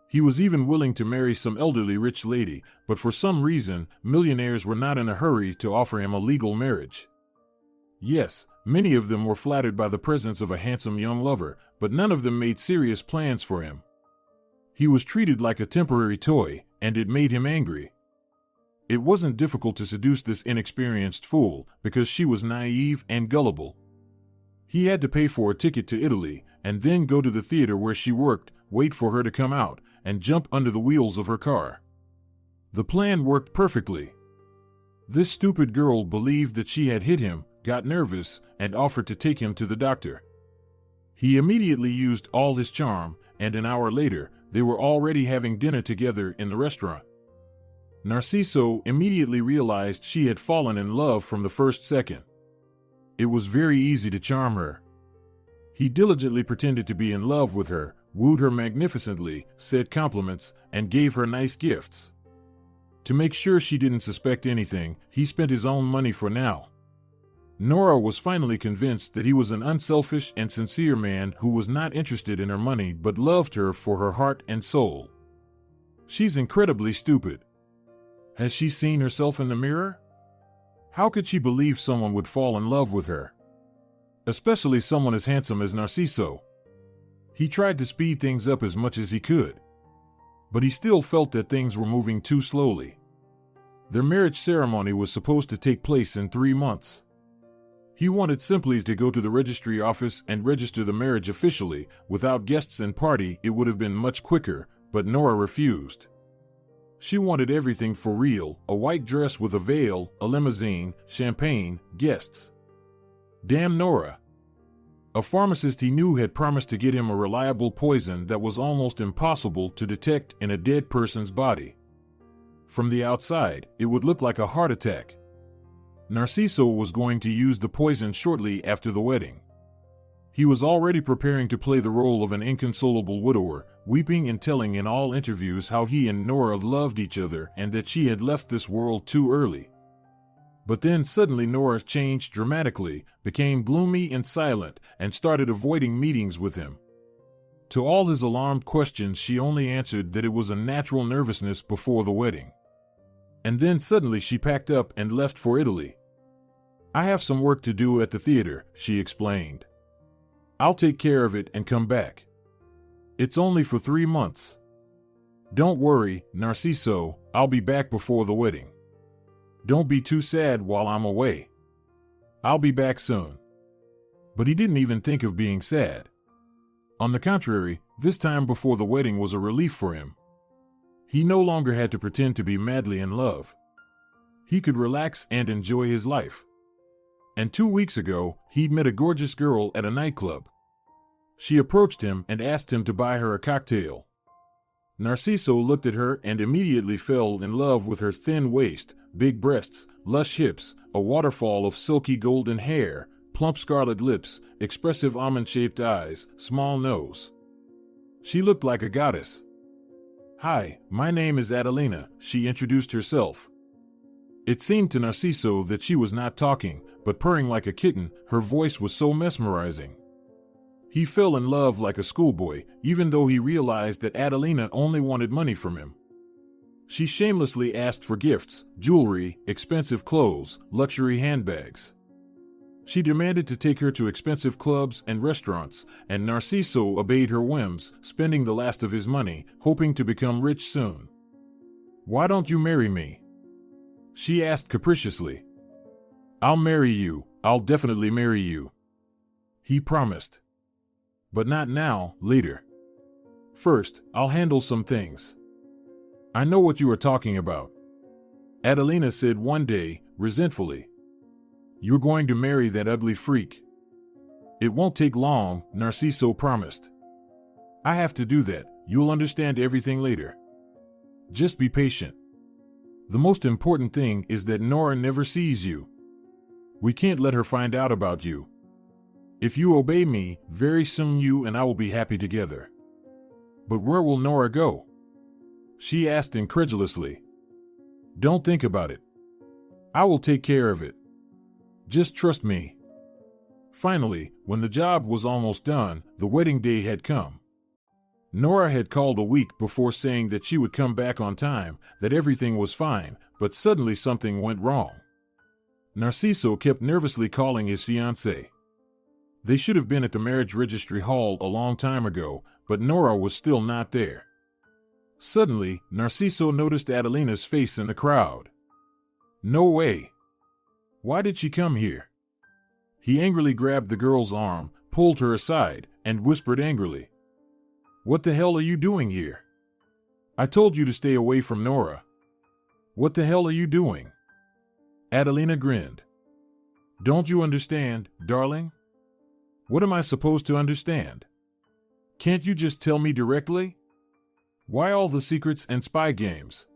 He was even willing to marry some elderly rich lady, but for some reason, millionaires were not in a hurry to offer him a legal marriage. Yes, many of them were flattered by the presence of a handsome young lover, but none of them made serious plans for him. He was treated like a temporary toy, and it made him angry. It wasn't difficult to seduce this inexperienced fool, because she was naive and gullible. He had to pay for a ticket to Italy, and then go to the theater where she worked, wait for her to come out, and jump under the wheels of her car. The plan worked perfectly. This stupid girl believed that she had hit him, got nervous, and offered to take him to the doctor. He immediately used all his charm, and an hour later, they were already having dinner together in the restaurant. Narciso immediately realized she had fallen in love from the first second. It was very easy to charm her. He diligently pretended to be in love with her, wooed her magnificently, said compliments, and gave her nice gifts. To make sure she didn't suspect anything, he spent his own money for now. Nora was finally convinced that he was an unselfish and sincere man who was not interested in her money but loved her for her heart and soul. She's incredibly stupid. Has she seen herself in the mirror? How could she believe someone would fall in love with her? Especially someone as handsome as Narciso. He tried to speed things up as much as he could. But he still felt that things were moving too slowly. Their marriage ceremony was supposed to take place in 3 months. He wanted simply to go to the registry office and register the marriage officially. Without guests and party, it would have been much quicker, but Nora refused. She wanted everything for real, a white dress with a veil, a limousine, champagne, guests. Damn Nora. A pharmacist he knew had promised to get him a reliable poison that was almost impossible to detect in a dead person's body. From the outside, it would look like a heart attack. Narciso was going to use the poison shortly after the wedding. He was already preparing to play the role of an inconsolable widower, weeping and telling in all interviews how he and Nora loved each other and that she had left this world too early. But then suddenly Nora changed dramatically, became gloomy and silent, and started avoiding meetings with him. To all his alarmed questions, she only answered that it was a natural nervousness before the wedding. And then suddenly she packed up and left for Italy. "I have some work to do at the theater," she explained. "I'll take care of it and come back. It's only for 3 months. Don't worry, Narciso, I'll be back before the wedding. Don't be too sad while I'm away. I'll be back soon." But he didn't even think of being sad. On the contrary, this time before the wedding was a relief for him. He no longer had to pretend to be madly in love. He could relax and enjoy his life. And 2 weeks ago, he'd met a gorgeous girl at a nightclub. She approached him and asked him to buy her a cocktail. Narciso looked at her and immediately fell in love with her thin waist, big breasts, lush hips, a waterfall of silky golden hair, plump scarlet lips, expressive almond-shaped eyes, small nose. She looked like a goddess. "Hi, my name is Adelina," she introduced herself. It seemed to Narciso that she was not talking, but purring like a kitten. Her voice was so mesmerizing. He fell in love like a schoolboy, even though he realized that Adelina only wanted money from him. She shamelessly asked for gifts, jewelry, expensive clothes, luxury handbags. She demanded to take her to expensive clubs and restaurants, and Narciso obeyed her whims, spending the last of his money, hoping to become rich soon. "Why don't you marry me?" she asked capriciously. "I'll marry you, I'll definitely marry you," he promised. "But not now, later. First, I'll handle some things." "I know what you are talking about," Adelina said one day, resentfully. "You're going to marry that ugly freak." "It won't take long," Narciso promised. "I have to do that. You'll understand everything later. Just be patient. The most important thing is that Nora never sees you. We can't let her find out about you. If you obey me, very soon you and I will be happy together." "But where will Nora go?" she asked incredulously. "Don't think about it. I will take care of it. Just trust me." Finally, when the job was almost done, the wedding day had come. Nora had called a week before saying that she would come back on time, that everything was fine, but suddenly something went wrong. Narciso kept nervously calling his fiancé. They should have been at the marriage registry hall a long time ago, but Nora was still not there. Suddenly, Narciso noticed Adelina's face in the crowd. No way. Why did she come here? He angrily grabbed the girl's arm, pulled her aside, and whispered angrily, "What the hell are you doing here? I told you to stay away from Nora. What the hell are you doing?" Adelina grinned. "Don't you understand, darling? What am I supposed to understand? Can't you just tell me directly? Why all the secrets and spy games?"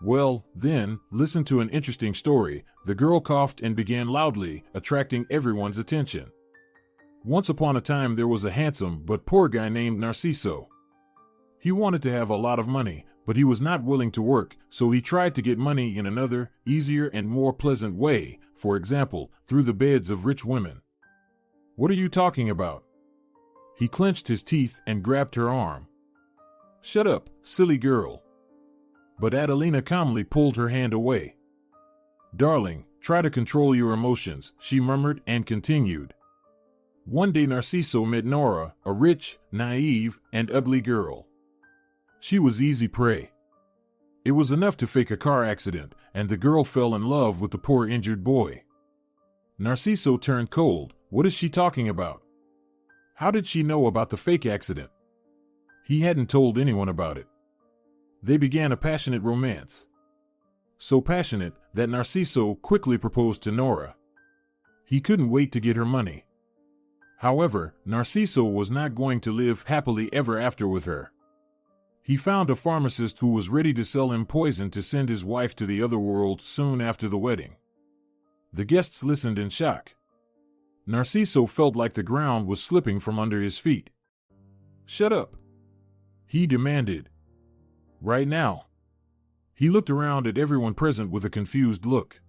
"Well, then, listen to an interesting story." The girl coughed and began loudly, attracting everyone's attention. Once upon a time there was a handsome but poor guy named Narciso. He wanted to have a lot of money, but he was not willing to work, so he tried to get money in another, easier and more pleasant way, for example, through the beds of rich women. "What are you talking about?" He clenched his teeth and grabbed her arm. "Shut up, silly girl." But Adelina calmly pulled her hand away. "Darling, try to control your emotions," she murmured and continued. One day Narciso met Nora, a rich, naive, and ugly girl. She was easy prey. It was enough to fake a car accident, and the girl fell in love with the poor injured boy. Narciso turned cold. What is she talking about? How did she know about the fake accident? He hadn't told anyone about it. They began a passionate romance. So passionate that Narciso quickly proposed to Nora. He couldn't wait to get her money. However, Narciso was not going to live happily ever after with her. He found a pharmacist who was ready to sell him poison to send his wife to the other world soon after the wedding. The guests listened in shock. Narciso felt like the ground was slipping from under his feet. "Shut up," he demanded. "Right now." He looked around at everyone present with a confused look.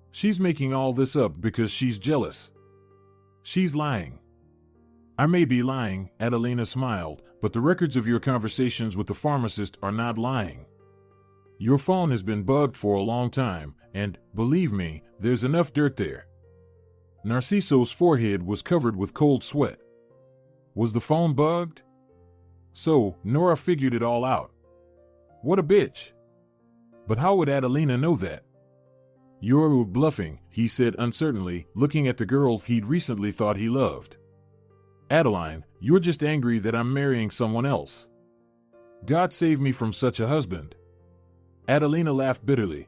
"She's making all this up because she's jealous. She's lying." "I may be lying," Adelina smiled, "but the records of your conversations with the pharmacist are not lying. Your phone has been bugged for a long time, and, believe me, there's enough dirt there." Narciso's forehead was covered with cold sweat. Was the phone bugged? So, Nora figured it all out. What a bitch. But how would Adelina know that? "You're bluffing," he said uncertainly, looking at the girl he'd recently thought he loved. "Adeline, you're just angry that I'm marrying someone else. God save me from such a husband." Adelina laughed bitterly.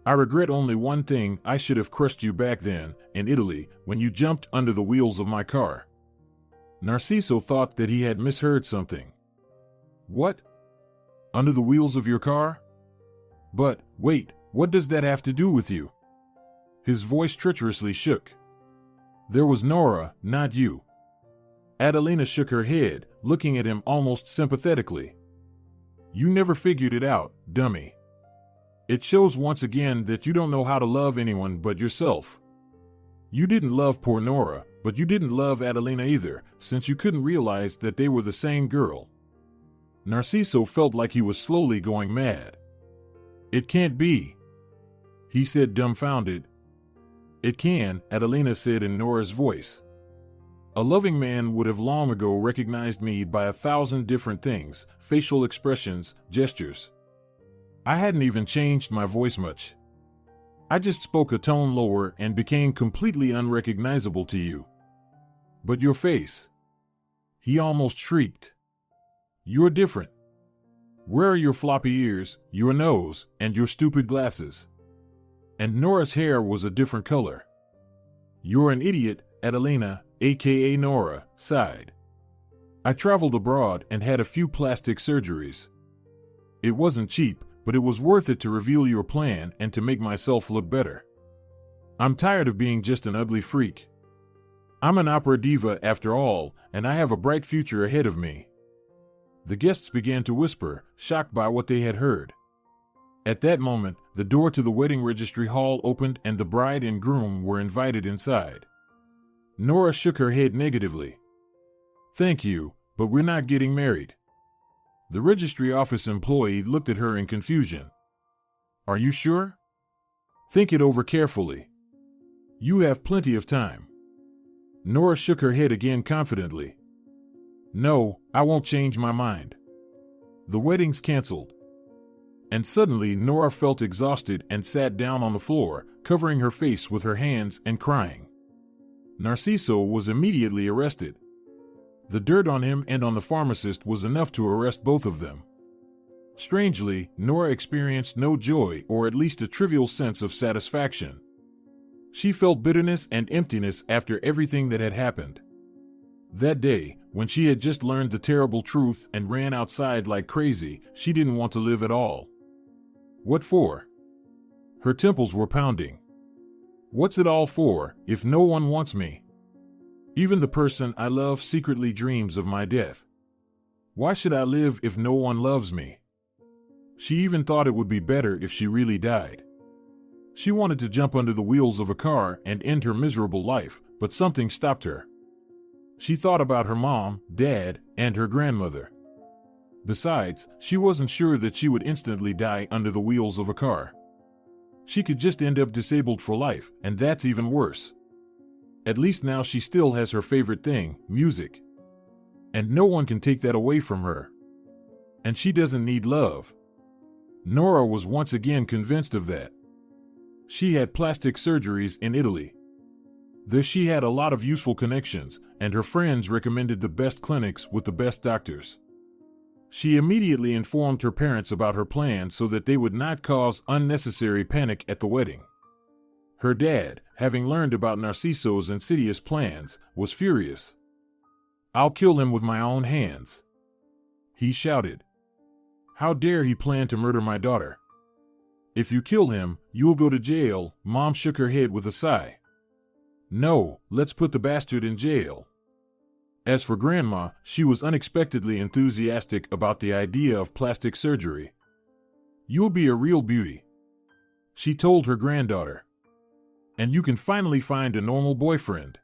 "I regret only one thing: I should have crushed you back then, in Italy, when you jumped under the wheels of my car." Narciso thought that he had misheard something. "What? Under the wheels of your car? But, wait, What does that have to do with you? His voice treacherously shook. There was Nora, not you. Adelina shook her head, looking at him almost sympathetically. You never figured it out, dummy. It shows once again that you don't know how to love anyone but yourself. You didn't love poor Nora, but you didn't love Adelina either, since you couldn't realize that they were the same girl. Narciso felt like he was slowly going mad. It can't be, he said, dumbfounded. It can, Adelina said in Nora's voice. A loving man would have long ago recognized me by 1,000 different things, facial expressions, gestures. I hadn't even changed my voice much. I just spoke a tone lower and became completely unrecognizable to you. But your face, he almost shrieked. You're different. Where are your floppy ears, your nose, and your stupid glasses? And Nora's hair was a different color. You're an idiot, Adelina, aka Nora, sighed. I traveled abroad and had a few plastic surgeries. It wasn't cheap, but it was worth it to reveal your plan and to make myself look better. I'm tired of being just an ugly freak. I'm an opera diva after all, and I have a bright future ahead of me. The guests began to whisper, shocked by what they had heard. At that moment, the door to the wedding registry hall opened and the bride and groom were invited inside. Nora shook her head negatively. Thank you, but we're not getting married. The registry office employee looked at her in confusion. Are you sure? Think it over carefully. You have plenty of time. Nora shook her head again confidently. No, I won't change my mind. The wedding's canceled. And suddenly Nora felt exhausted and sat down on the floor, covering her face with her hands and crying. Narciso was immediately arrested. The dirt on him and on the pharmacist was enough to arrest both of them. Strangely, Nora experienced no joy or at least a trivial sense of satisfaction. She felt bitterness and emptiness after everything that had happened. That day, when she had just learned the terrible truth and ran outside like crazy, she didn't want to live at all. What for? Her temples were pounding. What's it all for, if no one wants me? Even the person I love secretly dreams of my death. Why should I live if no one loves me? She even thought it would be better if she really died. She wanted to jump under the wheels of a car and end her miserable life, but something stopped her. She thought about her mom, dad, and her grandmother. Besides, she wasn't sure that she would instantly die under the wheels of a car. She could just end up disabled for life, and that's even worse. At least now she still has her favorite thing, music. And no one can take that away from her. And she doesn't need love. Nora was once again convinced of that. She had plastic surgeries in Italy. There she had a lot of useful connections, and her friends recommended the best clinics with the best doctors. She immediately informed her parents about her plan so that they would not cause unnecessary panic at the wedding. Her dad, having learned about Narciso's insidious plans, was furious. I'll kill him with my own hands, he shouted. How dare he plan to murder my daughter? If you kill him, you'll go to jail, Mom shook her head with a sigh. No, let's put the bastard in jail. As for Grandma, she was unexpectedly enthusiastic about the idea of plastic surgery. You'll be a real beauty, she told her granddaughter. And you can finally find a normal boyfriend.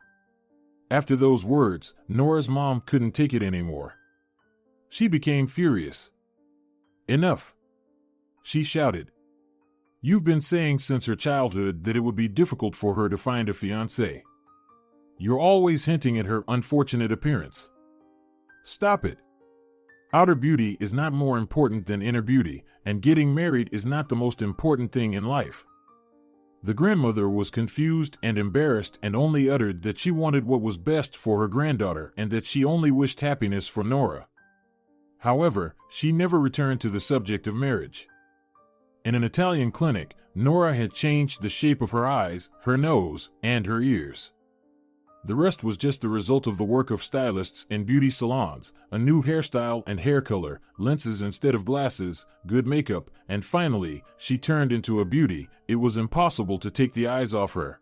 After those words, Nora's mom couldn't take it anymore. She became furious. Enough, she shouted. You've been saying since her childhood that it would be difficult for her to find a fiancé. You're always hinting at her unfortunate appearance. Stop it. Outer beauty is not more important than inner beauty, and getting married is not the most important thing in life. The grandmother was confused and embarrassed and only uttered that she wanted what was best for her granddaughter and that she only wished happiness for Nora. However, she never returned to the subject of marriage. In an Italian clinic, Nora had changed the shape of her eyes, her nose, and her ears. The rest was just the result of the work of stylists in beauty salons, a new hairstyle and hair color, lenses instead of glasses, good makeup, and finally, she turned into a beauty. It was impossible to take the eyes off her.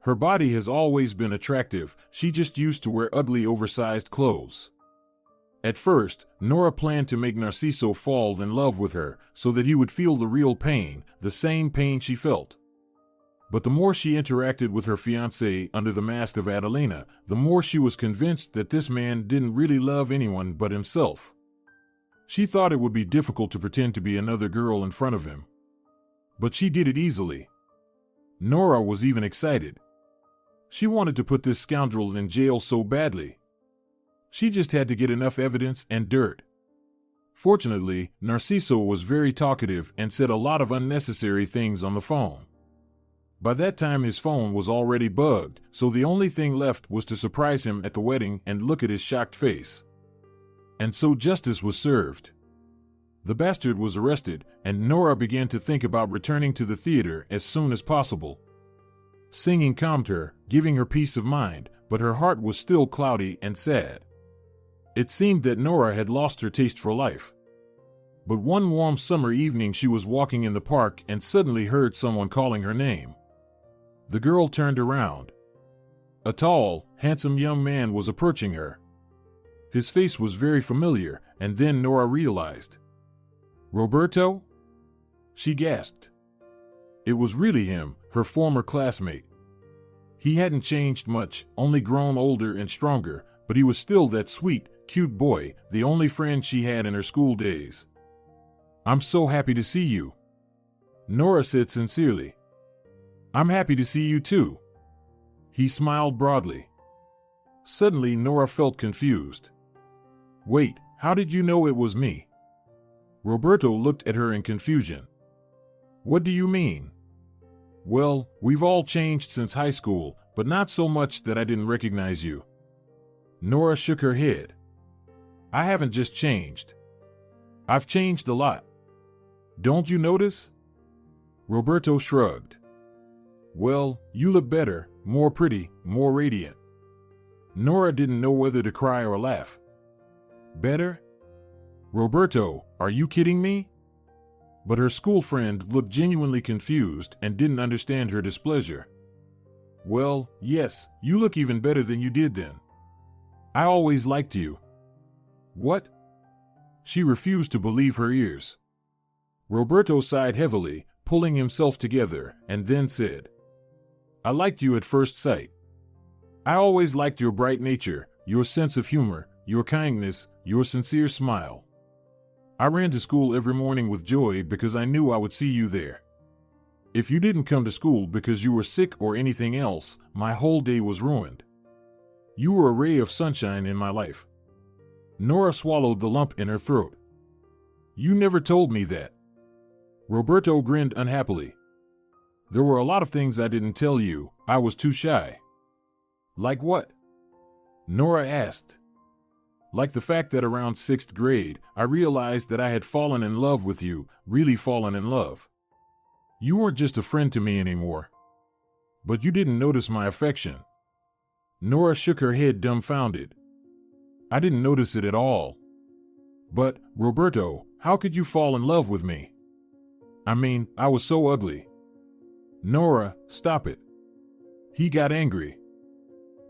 Her body has always been attractive, she just used to wear ugly oversized clothes. At first, Nora planned to make Narciso fall in love with her, so that he would feel the real pain, the same pain she felt. But the more she interacted with her fiancé under the mask of Adelina, the more she was convinced that this man didn't really love anyone but himself. She thought it would be difficult to pretend to be another girl in front of him. But she did it easily. Nora was even excited. She wanted to put this scoundrel in jail so badly. She just had to get enough evidence and dirt. Fortunately, Narciso was very talkative and said a lot of unnecessary things on the phone. By that time his phone was already bugged, so the only thing left was to surprise him at the wedding and look at his shocked face. And so justice was served. The bastard was arrested, and Nora began to think about returning to the theater as soon as possible. Singing calmed her, giving her peace of mind, but her heart was still cloudy and sad. It seemed that Nora had lost her taste for life. But one warm summer evening she was walking in the park and suddenly heard someone calling her name. The girl turned around. A tall, handsome young man was approaching her. His face was very familiar, and then Nora realized. "Roberto?" She gasped. It was really him, her former classmate. He hadn't changed much, only grown older and stronger, but he was still that sweet, cute boy, the only friend she had in her school days. "I'm so happy to see you," Nora said sincerely. "I'm happy to see you too." He smiled broadly. Suddenly Nora felt confused. "Wait, how did you know it was me?" Roberto looked at her in confusion. "What do you mean?" "Well, we've all changed since high school, but not so much that I didn't recognize you." Nora shook her head. "I haven't just changed. I've changed a lot. Don't you notice?" Roberto shrugged. "Well, you look better, more pretty, more radiant." Nora didn't know whether to cry or laugh. "Better? Roberto, are you kidding me?" But her school friend looked genuinely confused and didn't understand her displeasure. "Well, yes, you look even better than you did then. I always liked you." "What?" She refused to believe her ears. Roberto sighed heavily, pulling himself together, and then said, "I liked you at first sight. I always liked your bright nature, your sense of humor, your kindness, your sincere smile. I ran to school every morning with joy because I knew I would see you there. If you didn't come to school because you were sick or anything else, my whole day was ruined. You were a ray of sunshine in my life." Nora swallowed the lump in her throat. "You never told me that." Roberto grinned unhappily. "There were a lot of things I didn't tell you, I was too shy." "Like what?" Nora asked. "Like the fact that around 6th grade, I realized that I had fallen in love with you, really fallen in love. You weren't just a friend to me anymore. But you didn't notice my affection." Nora shook her head dumbfounded. "I didn't notice it at all." "But, Roberto, how could you fall in love with me? I mean, I was so ugly." "Nora, stop it." He got angry.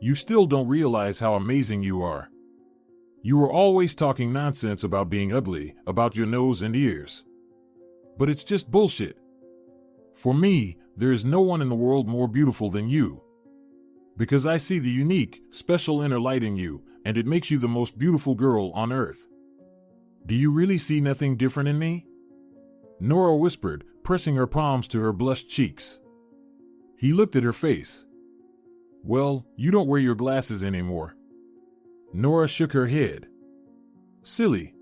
"You still don't realize how amazing you are. You were always talking nonsense about being ugly, about your nose and ears. But it's just bullshit. For me, there is no one in the world more beautiful than you. Because I see the unique, special inner light in you, and it makes you the most beautiful girl on earth. Do you really see nothing different in me?" Nora whispered, pressing her palms to her blushed cheeks. He looked at her face. "Well, you don't wear your glasses anymore." Nora shook her head. "Silly.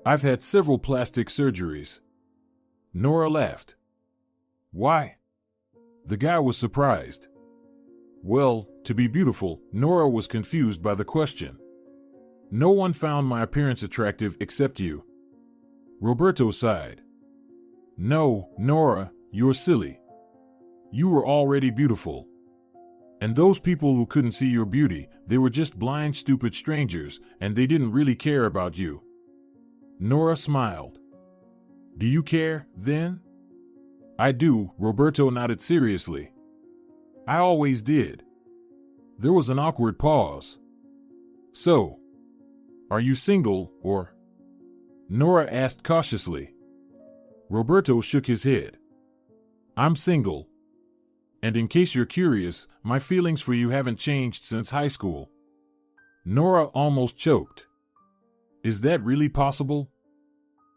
I've had several plastic surgeries." Nora laughed. "Why?" The guy was surprised. "Well, to be beautiful." Nora was confused by the question. "No one found my appearance attractive except you." Roberto sighed. "No, Nora, you're silly. You were already beautiful. And those people who couldn't see your beauty, they were just blind, stupid strangers, and they didn't really care about you. Nora smiled. Do you care, then? I do, Roberto nodded seriously. I always did. There was an awkward pause. So, are you single, or? Nora asked cautiously. Roberto shook his head. I'm single. And in case you're curious, my feelings for you haven't changed since high school. Nora almost choked. Is that really possible?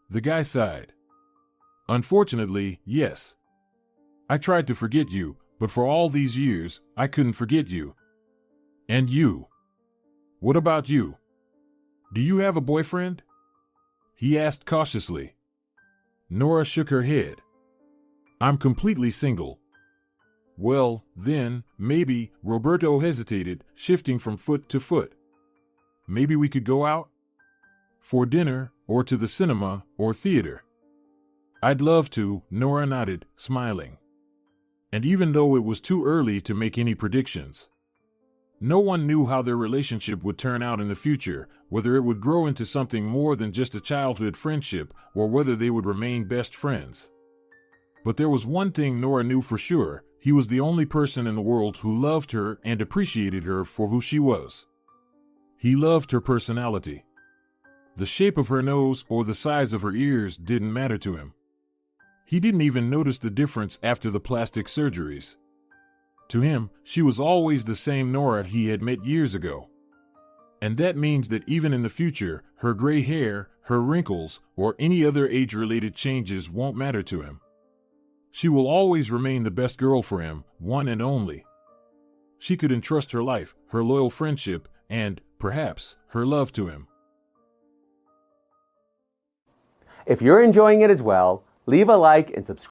The guy sighed. Unfortunately, yes. I tried to forget you, but for all these years, I couldn't forget you. And you. What about you? Do you have a boyfriend? He asked cautiously. Nora shook her head. I'm completely single. Well, then, maybe, Roberto hesitated, shifting from foot to foot. Maybe we could go out? For dinner, or to the cinema, or theater. I'd love to, Nora nodded, smiling. And even though it was too early to make any predictions, no one knew how their relationship would turn out in the future, whether it would grow into something more than just a childhood friendship, or whether they would remain best friends. But there was one thing Nora knew for sure: he was the only person in the world who loved her and appreciated her for who she was. He loved her personality. The shape of her nose or the size of her ears didn't matter to him. He didn't even notice the difference after the plastic surgeries. To him, she was always the same Nora he had met years ago. And that means that even in the future, her gray hair, her wrinkles, or any other age-related changes won't matter to him. She will always remain the best girl for him, one and only. She could entrust her life, her loyal friendship, and, perhaps, her love to him.
If you're enjoying it as well, leave a like and subscribe.